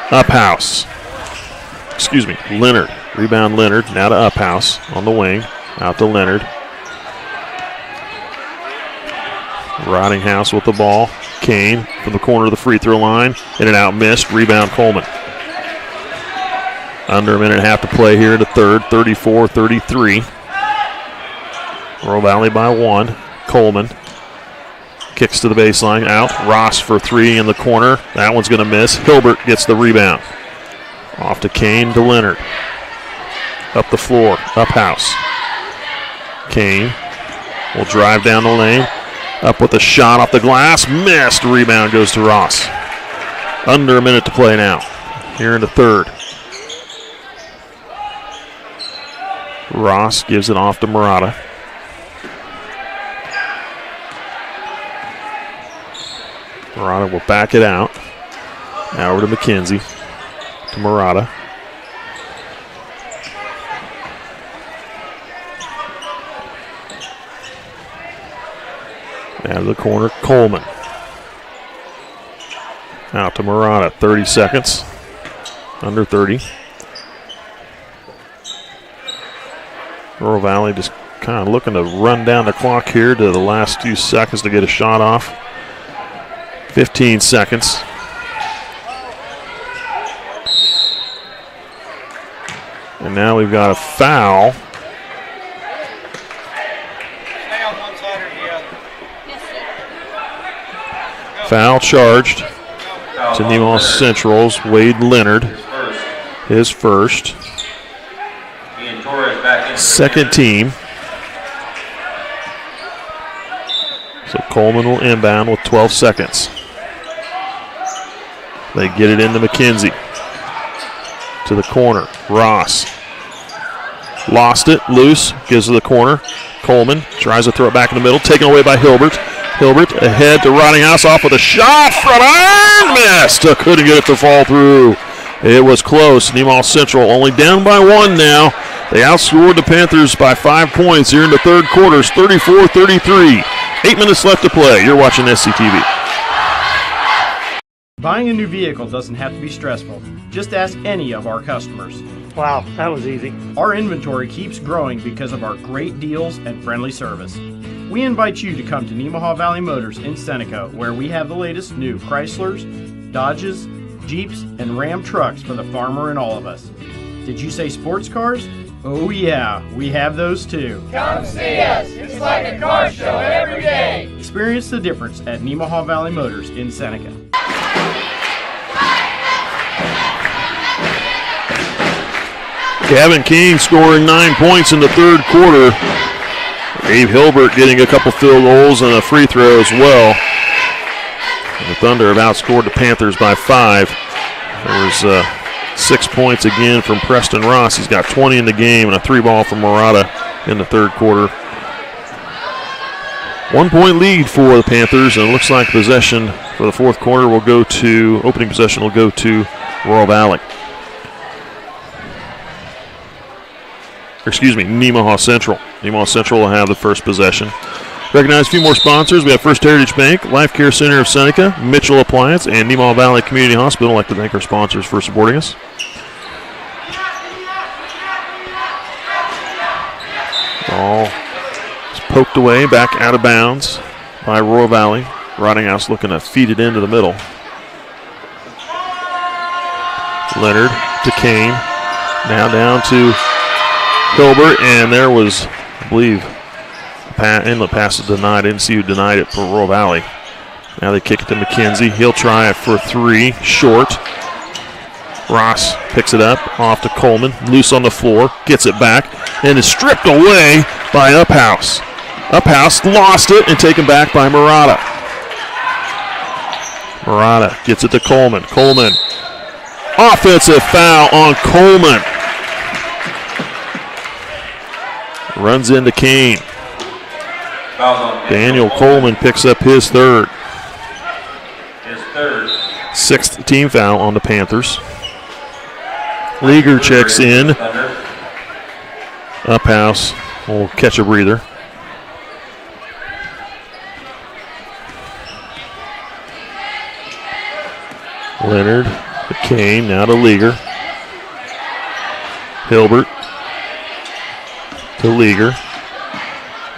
Uphouse. Leonard. Rebound, Leonard. Now to Uphouse on the wing. Out to Leonard. Rottinghouse with the ball. Kane from the corner of the free throw line. In and out, missed. Rebound, Coleman. Under a minute and a half to play here in the third. 34-33. Royal Valley by 1. Coleman. Kicks to the baseline, out. Ross for 3 in the corner. That one's going to miss. Hilbert gets the rebound. Off to Kane to Leonard. Up the floor, Uphouse. Kane will drive down the lane. Up with a shot off the glass. Missed. Rebound goes to Ross. Under a minute to play now. Here in the third. Ross gives it off to Murata. Murata will back it out. Now over to McKenzie. To Murata. Out of the corner, Coleman. Out to Murata. 30 seconds. Under 30. Royal Valley just kind of looking to run down the clock here to the last 2 seconds to get a shot off. 15 seconds. And now we've got a foul Foul charged to Nemaha Central's Wade Leonard. His first. Second team. So Coleman will inbound with 12 seconds. They get it into McKenzie. To the corner. Ross. Lost it. Loose. Gives to the corner. Coleman tries to throw it back in the middle. Taken away by Hilbert. Hilbert ahead to Rottinghouse. Off with a shot. Front iron. Missed. Couldn't get it to fall through. It was close. Nemaha Central only down by 1 now. They outscored the Panthers by 5 points here in the third quarter. 34-33. 8 minutes left to play. You're watching SCTV. Buying a new vehicle doesn't have to be stressful. Just ask any of our customers. Wow, that was easy. Our inventory keeps growing because of our great deals and friendly service. We invite you to come to Nemaha Valley Motors in Seneca, where we have the latest new Chryslers, Dodges, Jeeps, and Ram trucks for the farmer and all of us. Did you say sports cars? Oh yeah, we have those too. Come see us. It's like a car show every day. Experience the difference at Nemaha Valley Motors in Seneca. Gavin King scoring 9 points in the third quarter. Dave Hilbert getting a couple field goals and a free throw as well. And the Thunder have outscored the Panthers by 5. There was 6 points again from Preston Ross. He's got 20 in the game and a 3-ball from Murata in the third quarter. 1 point lead for the Panthers, and it looks like possession for the fourth quarter will go to, opening possession will go to Royal Valley. Nemaha Central. Nemaha Central will have the first possession. Recognize a few more sponsors. We have First Heritage Bank, Life Care Center of Seneca, Mitchell Appliance, and Nemaha Valley Community Hospital. I'd like to thank our sponsors for supporting us. Ball is poked away, back out of bounds by Royal Valley. Rottinghouse looking to feed it into the middle. Leonard to Kane. Now down to Hilbert, and there was, I believe, inlet pass is denied. I didn't see who denied it for Royal Valley. Now they kick it to McKenzie. He'll try it for 3, short. Ross picks it up, off to Coleman, loose on the floor, gets it back, and is stripped away by Uphouse. Uphouse lost it and taken back by Murata. Murata gets it to Coleman. Coleman, offensive foul on Coleman. Runs into Kane. Daniel Coleman picks up his third. Sixth team foul on the Panthers. Leaguer checks in. Uphouse will catch a breather. Leonard to Kane, now to Leaguer. Hilbert to Leaguer.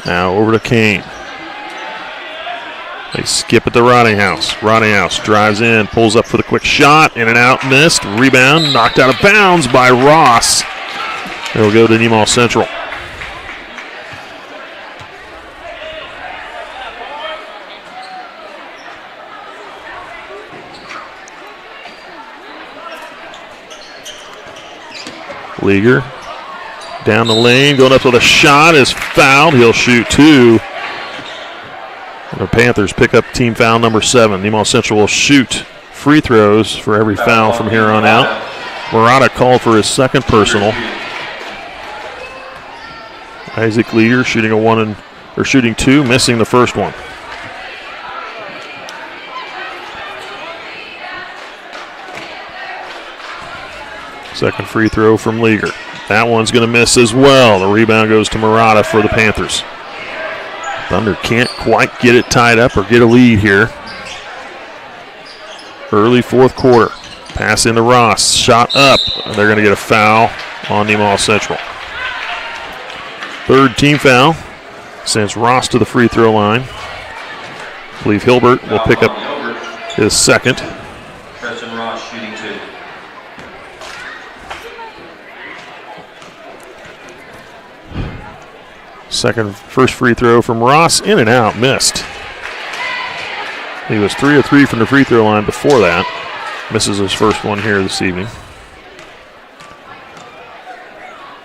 Now over to Kane. They skip it to Rottinghouse. Rottinghouse drives in, pulls up for the quick shot, in and out, missed. Rebound, knocked out of bounds by Ross. It'll go to Nemaha Central. Leaguer down the lane, going up with a shot, is fouled. He'll shoot 2. The Panthers pick up team foul number 7. Nemaha Central will shoot free throws for every foul from here on out. Murata called for his second personal. Isaac Leaguer shooting 2, missing the first one. Second free throw from Leaguer. That one's going to miss as well. The rebound goes to Murata for the Panthers. Thunder can't quite get it tied up or get a lead here. Early fourth quarter. Pass into Ross. Shot up. They're going to get a foul on Nemaha Central. Third team foul. Sends Ross to the free throw line. I believe Hilbert will pick up his second. Preston Ross shooting 2. First free throw from Ross, in and out, missed. He was 3 of 3 from the free throw line before that. Misses his first one here this evening.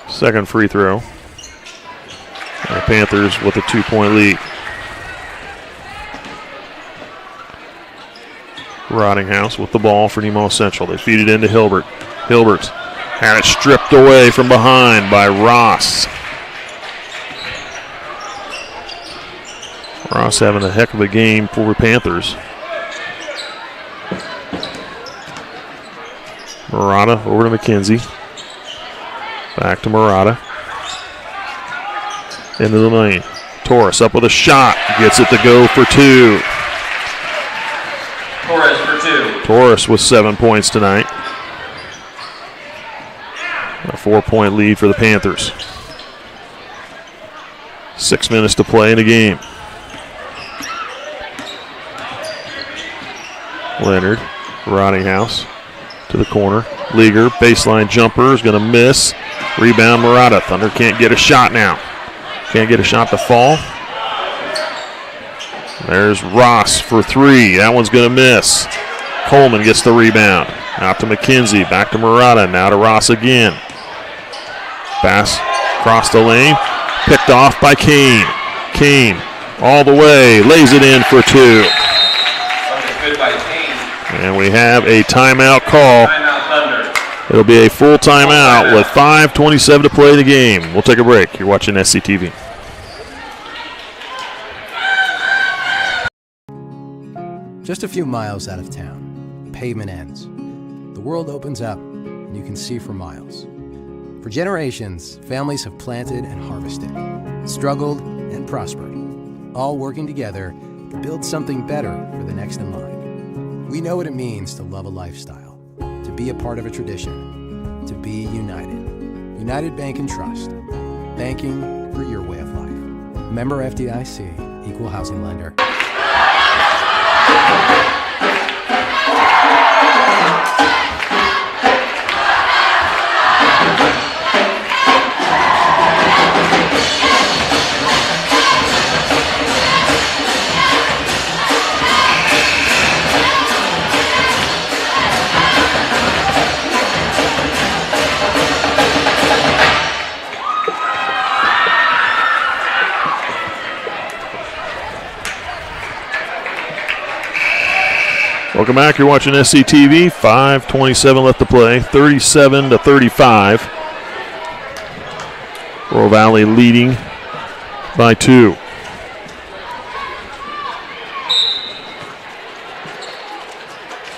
Second free throw. And the Panthers with a 2-point lead. Rottinghouse with the ball for Nemaha Central. They feed it into Hilbert. Hilbert had it stripped away from behind by Ross. Ross having a heck of a game for the Panthers. Murata over to McKenzie. Back to Murata. Into the lane. Torres up with a shot. Gets it to go for 2. Torres for 2. Torres with 7 points tonight. A 4-point lead for the Panthers. 6 minutes to play in the game. Leonard, Rottinghouse to the corner. Leaguer, baseline jumper is going to miss. Rebound Murata. Thunder can't get a shot now. Can't get a shot to fall. There's Ross for 3. That one's going to miss. Coleman gets the rebound. Out to McKenzie. Back to Murata. Now to Ross again. Pass across the lane. Picked off by Kane. Kane all the way. Lays it in for 2. Good by Kane. And we have a timeout call. Timeout Thunder. It'll be a full timeout with 5:27 to play the game. We'll take a break. You're watching SCTV. Just a few miles out of town, the pavement ends. The world opens up, and you can see for miles. For generations, families have planted and harvested, struggled and prospered, all working together to build something better for the next in line. We know what it means to love a lifestyle, to be a part of a tradition, to be united. United Bank and Trust. Banking for your way of life. Member FDIC, Equal Housing Lender. Welcome back. You're watching SCTV. 5:27 left to play. 37-35. Royal Valley leading by 2.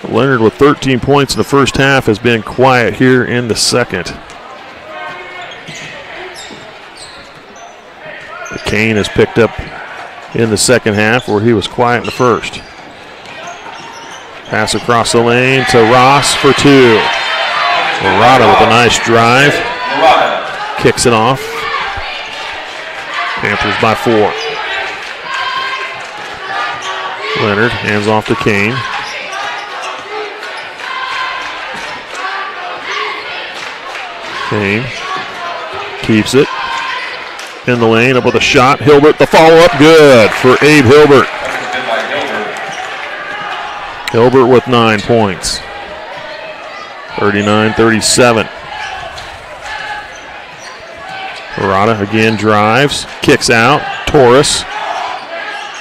Leonard with 13 points in the first half has been quiet here in the second. Kane has picked up in the second half where he was quiet in the first. Pass across the lane to Ross for 2. Murata with a nice drive. Kicks it off. Panthers by 4. Leonard hands off to Kane. Kane keeps it. In the lane, up with a shot. Hilbert, the follow-up, good for Abe Hilbert. Hilbert with 9 points. 39-37. Murata again drives, kicks out. Torres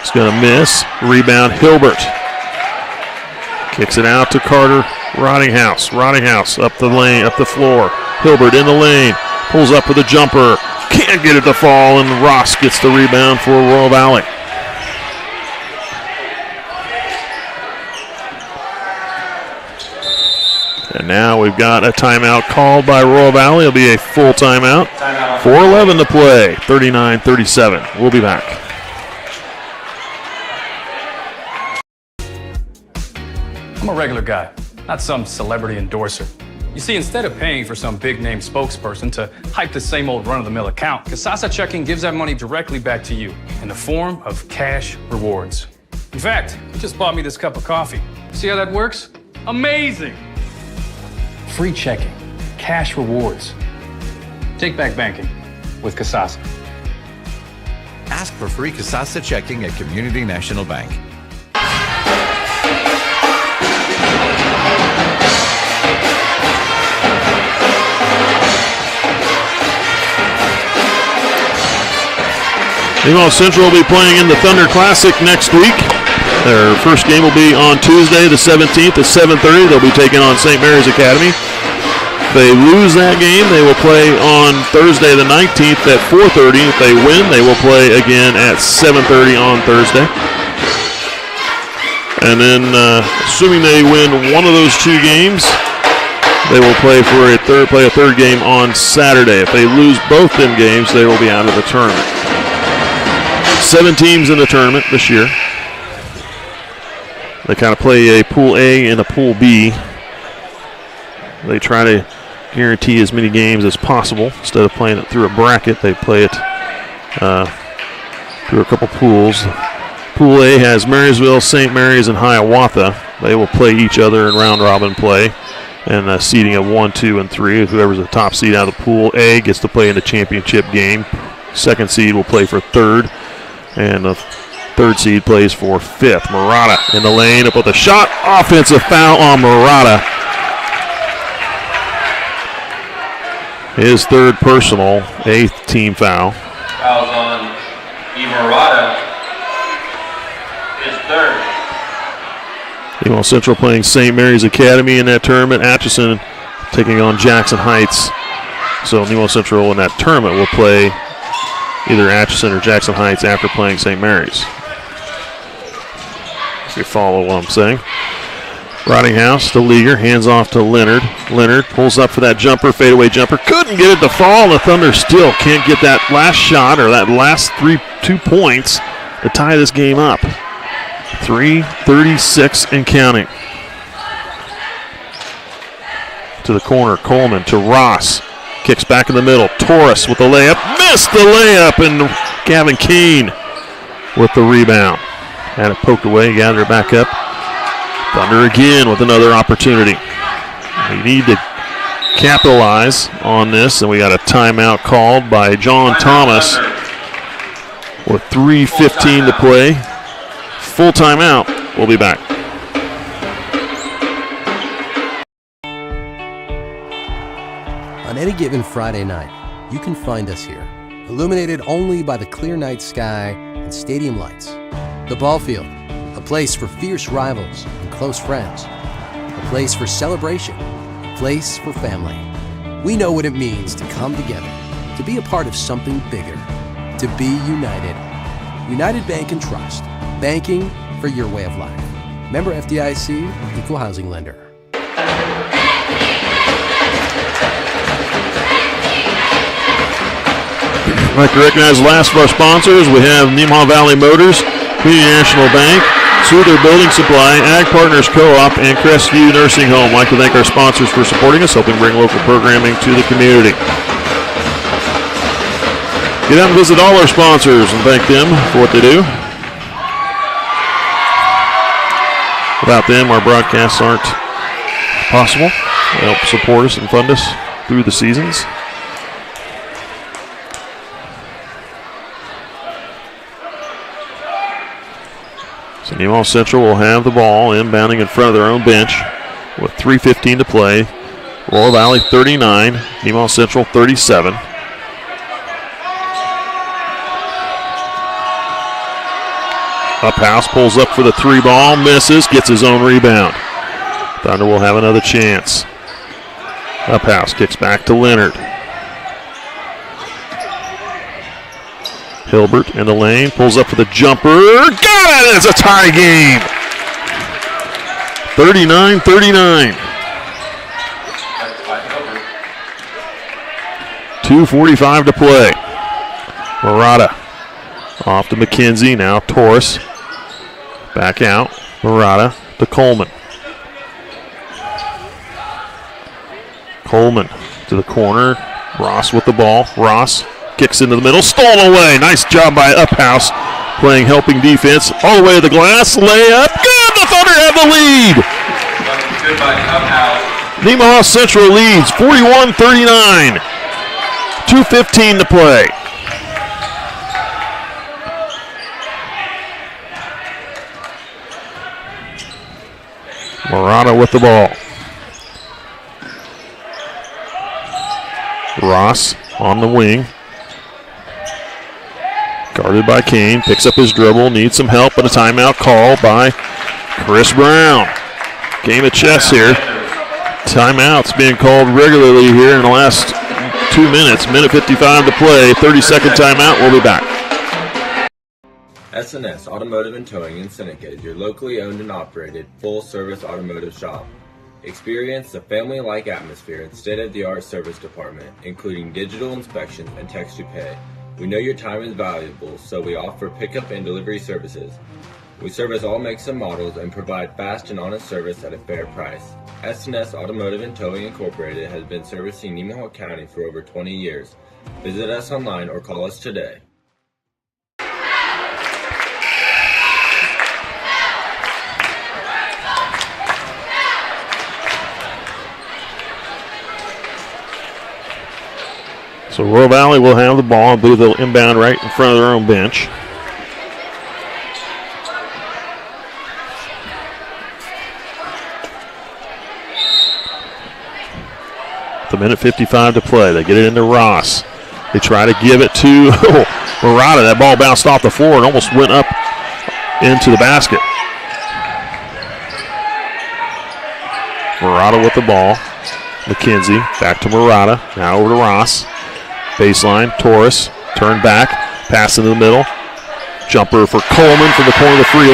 is going to miss. Rebound Hilbert. Kicks it out to Carter Rottinghouse. Rottinghouse up the lane, up the floor. Hilbert in the lane, pulls up with a jumper. Can't get it to fall, and Ross gets the rebound for Royal Valley. And now we've got a timeout called by Royal Valley. It'll be a full timeout. 4:11 to play, 39-37. We'll be back. I'm a regular guy, not some celebrity endorser. You see, instead of paying for some big-name spokesperson to hype the same old run-of-the-mill account, Kasasa Checking gives that money directly back to you in the form of cash rewards. In fact, he just bought me this cup of coffee. See how that works? Amazing! Free checking, cash rewards. Take back banking with Kasasa. Ask for free Kasasa checking at Community National Bank. Nemaha Central will be playing in the Thunder Classic next week. Their first game will be on Tuesday the 17th at 7:30. They'll be taking on St. Mary's Academy. If they lose that game, they will play on Thursday the 19th at 4:30. If they win, they will play again at 7:30 on Thursday. And then, assuming they win one of those two games, they will play a third game on Saturday. If they lose both them games, they will be out of the tournament. 7 teams in the tournament this year. They kind of play a Pool A and a Pool B. They try to guarantee as many games as possible. Instead of playing it through a bracket, they play it through a couple pools. Pool A has Marysville, St. Mary's, and Hiawatha. They will play each other in round-robin play. And a seeding of 1, 2, and 3. Whoever's the top seed out of the Pool A gets to play in the championship game. Second seed will play for third. And the third seed plays for fifth. Murata in the lane up with a shot. Offensive foul on Murata. His third personal, 8th team foul. Fouls on Murata. His third. Nemaha Central playing St. Mary's Academy in that tournament. Atchison taking on Jackson Heights. So Nemaha Central in that tournament will play either Atchison or Jackson Heights after playing St. Mary's. If you follow what I'm saying. Rottinghouse to Leaguer, hands off to Leonard. Leonard pulls up for that jumper, fadeaway jumper. Couldn't get it to fall. The Thunder still can't get that last shot or that last 2 points to tie this game up. 3:36 and counting. To the corner, Coleman to Ross. Kicks back in the middle. Torres with the layup. Missed the layup, and Gavin Keane with the rebound. Had it poked away, gathered it back up. Thunder again with another opportunity. We need to capitalize on this, and we got a timeout called by John Thomas with 3:15 to play. Full timeout. We'll be back. On any given Friday night, you can find us here, illuminated only by the clear night sky and stadium lights. The ball field, a place for fierce rivals and close friends, a place for celebration, a place for family. We know what it means to come together, to be a part of something bigger, to be united. United Bank and Trust, banking for your way of life. Member FDIC, Equal Housing Lender. I'd like to recognize the last of our sponsors. We have Nemaha Valley Motors, Community National Bank, Souther Building Supply, Ag Partners Co-op, and Crestview Nursing Home. I'd like to thank our sponsors for supporting us, helping bring local programming to the community. Get out and visit all our sponsors and thank them for what they do. Without them, our broadcasts aren't possible. They help support us and fund us through the seasons. So Nemaha Central will have the ball inbounding in front of their own bench with 3:15 to play. Royal Valley 39, Nemaha Central 37. Uphouse pulls up for the 3 ball, misses, gets his own rebound. Thunder will have another chance. Uphouse kicks back to Leonard. Hilbert in the lane, pulls up for the jumper. Got it! It's a tie game. 39-39. 2:45 to play. Murata off to McKenzie. Now Torres. Back out. Murata to Coleman. Coleman to the corner. Ross with the ball. Ross kicks into the middle. Stolen away. Nice job by Uphouse. Playing helping defense. All the way to the glass. Layup. Good! The Thunder have the lead. Good by Uphouse. Nemaha Central leads 41-39. 2:15 to play. Murata with the ball. Ross on the wing. Started by Kane, picks up his dribble, needs some help, and a timeout call by Chris Brown. Game of chess here. Timeouts being called regularly here in the last 2 minutes. Minute 55 to play. 30-second timeout. We'll be back. S&S Automotive and Towing in Seneca is your locally owned and operated full-service automotive shop. Experience a family-like atmosphere and state-of-the-art service department, including digital inspections and text-to-pay. We know your time is valuable, so we offer pickup and delivery services. We service all makes and models and provide fast and honest service at a fair price. S&S Automotive and Towing Incorporated has been servicing Nemaha County for over 20 years. Visit us online or call us today. So Royal Valley will have the ball. I believe they'll inbound right in front of their own bench. The minute 55 to play. They get it into Ross. They try to give it to Murata. That ball bounced off the floor and almost went up into the basket. Murata with the ball. McKenzie back to Murata. Now over to Ross. Baseline, Torres, turn back, pass into the middle. Jumper for Coleman from the corner of the free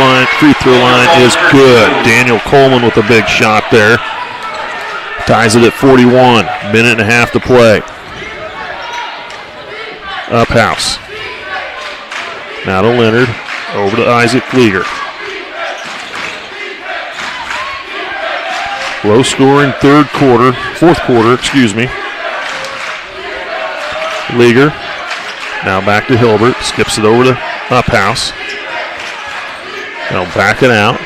throw line is good. Daniel Coleman with a big shot there. Ties it at 41, minute and a half to play. Up house. Now to Leonard, over to Isaac Leager. Low scoring fourth quarter, excuse me. Leager, now back to Hilbert, skips it over to Uphouse. They'll back it out,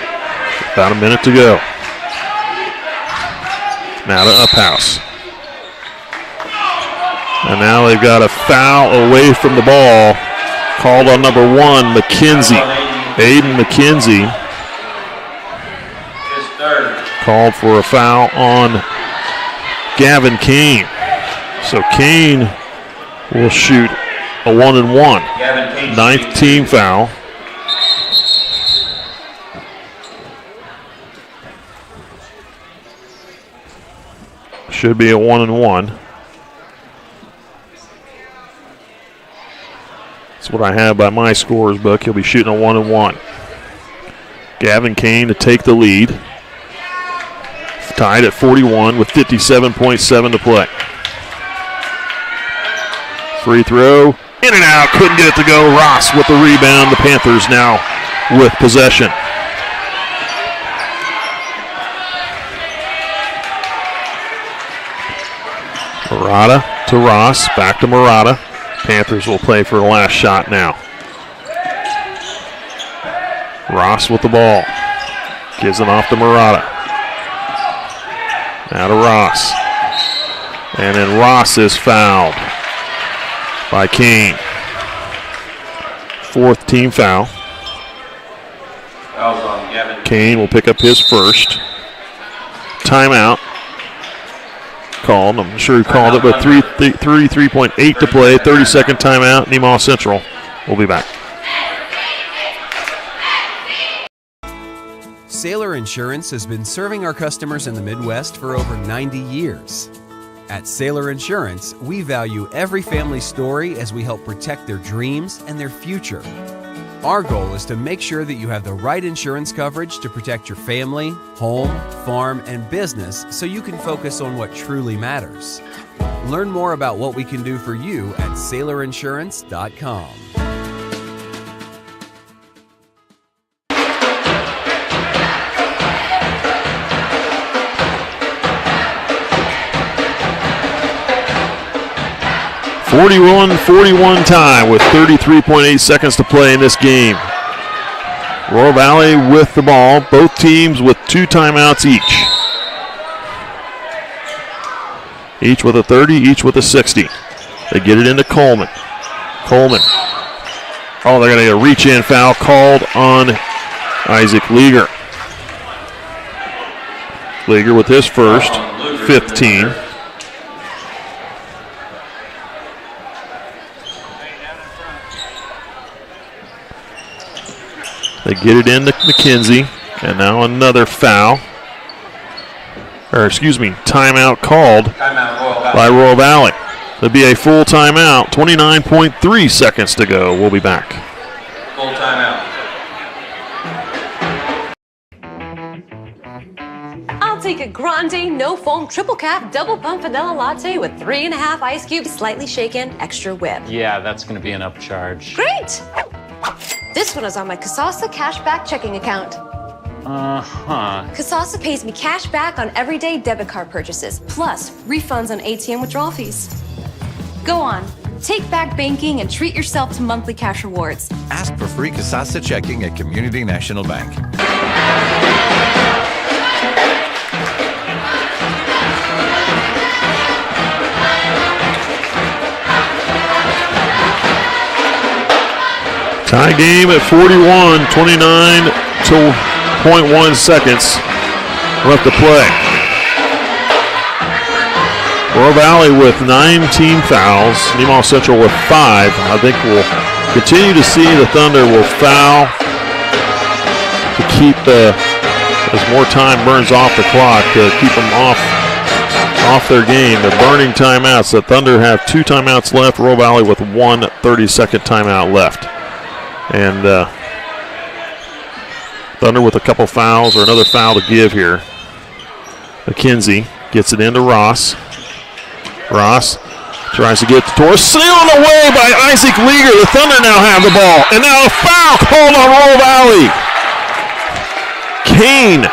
about a minute to go. Now to Uphouse. And now they've got a foul away from the ball, called on number 1, McKenzie. Aiden McKenzie called for a foul on Gavin Kane. So Kane will shoot a 1-and-1. Ninth team foul. Should be a 1-and-1. That's what I have by my scores book. He'll be shooting a 1-and-1. Gavin Kane to take the lead. Tied at 41 with 57.7 to play. Free throw, in and out, couldn't get it to go. Ross with the rebound. The Panthers now with possession. Murata to Ross, back to Murata. Panthers will play for the last shot now. Ross with the ball. Gives it off to Murata. Now to Ross. And then Ross is fouled by Kane. Fourth team foul. Kane will pick up his first. Timeout called. I'm sure he called it, but 3.8 to play. 30-second timeout. Nemaha Central. We'll be back. Sailor Insurance has been serving our customers in the Midwest for over 90 years. At Sailor Insurance, we value every family story as we help protect their dreams and their future. Our goal is to make sure that you have the right insurance coverage to protect your family, home, farm, and business so you can focus on what truly matters. Learn more about what we can do for you at SailorInsurance.com. .41 time with 33.8 seconds to play in this game. Royal Valley with the ball. Both teams with 2 timeouts each. Each with a 30, each with a 60. They get it into Coleman. Coleman. Oh, they're going to get a reach-in foul called on Isaac Leager. Leager with his first, 15. They get it into McKenzie, and now another foul. Or excuse me, timeout called by Royal Valley. It'll be a full timeout. 29.3 seconds to go. We'll be back. Full timeout. I'll take a grande, no foam, triple cap, double pump vanilla latte with 3.5 ice cubes, slightly shaken, extra whip. Yeah, that's going to be an upcharge. Great! This one is on my Kasasa cashback checking account. Kasasa pays me cash back on everyday debit card purchases, plus refunds on ATM withdrawal fees. Go on, take back banking and treat yourself to monthly cash rewards. Ask for free Kasasa checking at Community National Bank. Tie game at 41, 29.1 seconds left to play. Royal Valley with 19 fouls, Nemaha Central with 5. I think we'll continue to see the Thunder will foul to keep as more time burns off the clock, to keep them off their game. They're burning timeouts. The Thunder have 2 timeouts left, Royal Valley with 1 30-second timeout left. And Thunder with a couple fouls, or another foul to give here. McKenzie gets it into Ross. Ross tries to get to Torres. Sealed away by Isaac Leager. The Thunder now have the ball. And now a foul called on Royal Valley. Kane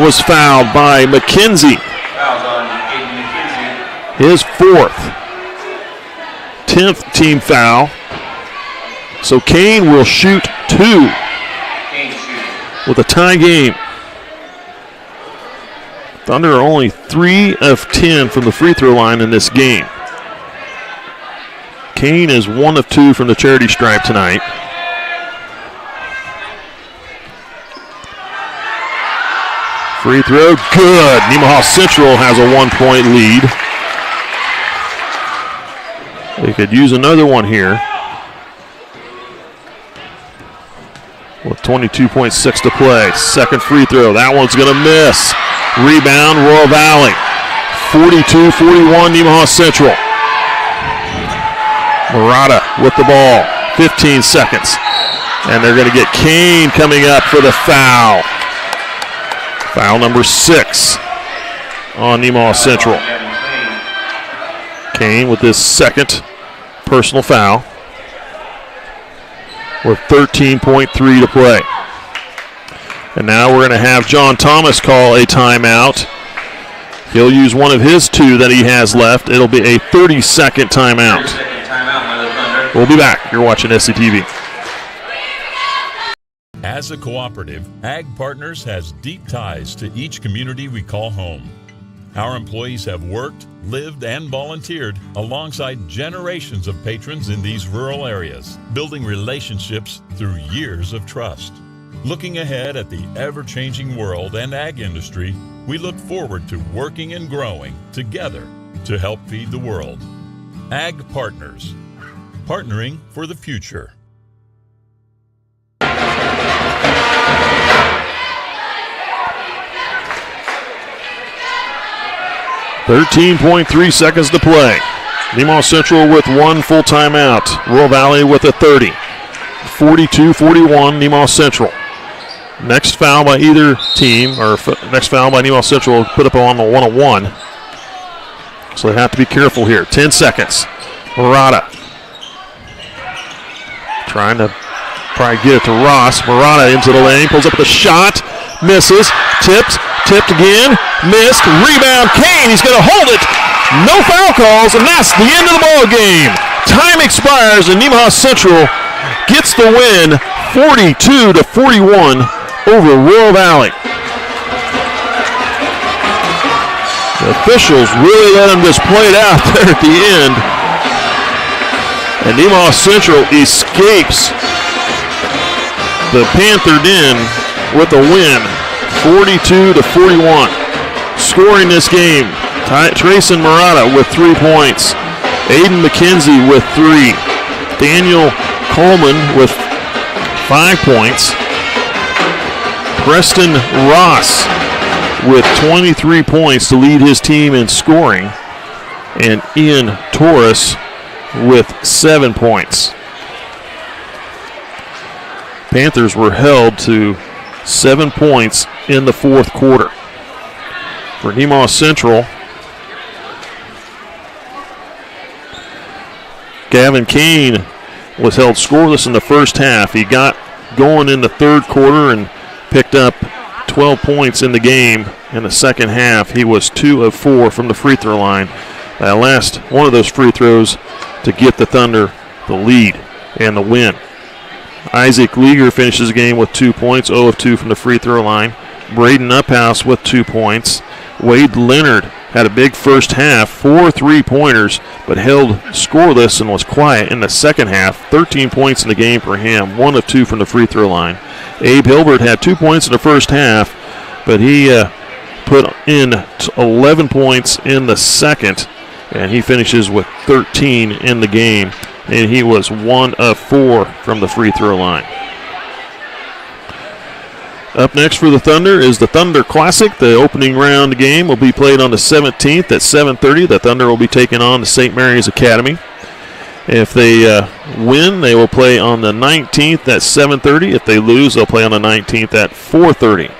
was fouled by McKenzie. Fouls on Aiden McKenzie. His 4th. 10th team foul. So Kane will shoot 2 with a tie game. Thunder are only 3 of 10 from the free throw line in this game. Kane is 1 of 2 from the charity stripe tonight. Free throw, good. Nemaha Central has a 1-point lead. They could use another one here. With 22.6 to play. Second free throw. That one's going to miss. Rebound, Royal Valley. 42-41, Nemaha Central. Murata with the ball. 15 seconds. And they're going to get Kane coming up for the foul. Foul number 6 on Nemaha Central. Kane with his second personal foul. With 13.3 to play. And now we're going to have John Thomas call a timeout. He'll use one of his 2 that he has left. It'll be a 30-second timeout. 30-second timeout by the Thunder. We'll be back. You're watching SCTV. As a cooperative, Ag Partners has deep ties to each community we call home. Our employees have worked, lived, and volunteered alongside generations of patrons in these rural areas, building relationships through years of trust. Looking ahead at the ever-changing world and ag industry, we look forward to working and growing together to help feed the world. Ag Partners, partnering for the future. 13.3 seconds to play. Nemaha Central with 1 full timeout. Royal Valley with a 30. 42-41, Nemaha Central. Next foul by either team, or next foul by Nemaha Central will put up on the 1-on-1. So they have to be careful here. 10 seconds. Murata trying to probably get it to Ross. Murata into the lane, pulls up the shot, misses, tipped again, missed, rebound, Kane, he's going to hold it. No foul calls, and that's the end of the ball game. Time expires, and Nemaha Central gets the win, 42-41 over Royal Valley. The officials really let them just play it out there at the end. And Nemaha Central escapes the Panther Den with a win, 42-41. Scoring this game, Trayson Murata with 3 points. Aiden McKenzie with 3. Daniel Coleman with 5 points. Preston Ross with 23 points to lead his team in scoring, and Ian Torres with 7 points. Panthers were held to 7 points in the fourth quarter. For Nemaha Central, Gavin Kane was held scoreless in the first half. He got going in the third quarter and picked up 12 points in the game. In the second half, he was 2 of 4 from the free throw line. Last one of those free throws to get the Thunder the lead and the win. Isaac Leager finishes the game with 2 points, 0 of 2 from the free throw line. Braden Uphouse with 2 points. Wade Leonard had a big first half, 4 3-pointers, but held scoreless and was quiet in the second half. 13 points in the game for him, 1 of 2 from the free throw line. Abe Hilbert had 2 points in the first half, but he put in 11 points in the second, and he finishes with 13 in the game, and he was 1 of 4 from the free throw line. Up next for the Thunder is the Thunder Classic. The opening round game will be played on the 17th at 7:30. The Thunder will be taking on the St. Mary's Academy. If they win, they will play on the 19th at 7:30. If they lose, they'll play on the 19th at 4:30.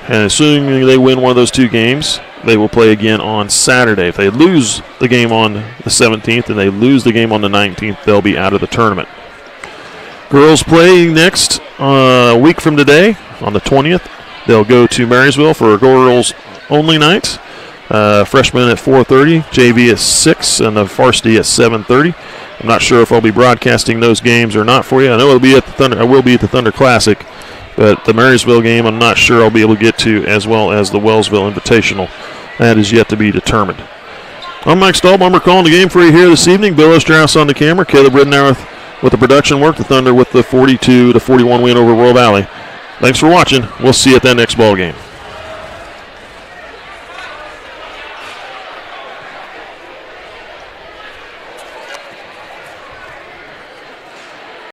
And assuming they win one of those two games, they will play again on Saturday. If they lose the game on the 17th and they lose the game on the 19th, they'll be out of the tournament. Girls play next a week from today on the 20th. They'll go to Marysville for a girls only night. Freshmen at 4:30, JV at 6, and the varsity at 7:30. I'm not sure if I'll be broadcasting those games or not for you. I know it'll be at the Thunder. I will be at the Thunder Classic, but the Marysville game I'm not sure I'll be able to get to, as well as the Wellsville Invitational. That is yet to be determined. I'm Mike Stahlbomber calling the game for you here this evening. Bill Ostrauss on the camera, Caleb Ridenour with the production work. The Thunder with the 42-41 win over Royal Valley. Thanks for watching. We'll see you at that next ball game.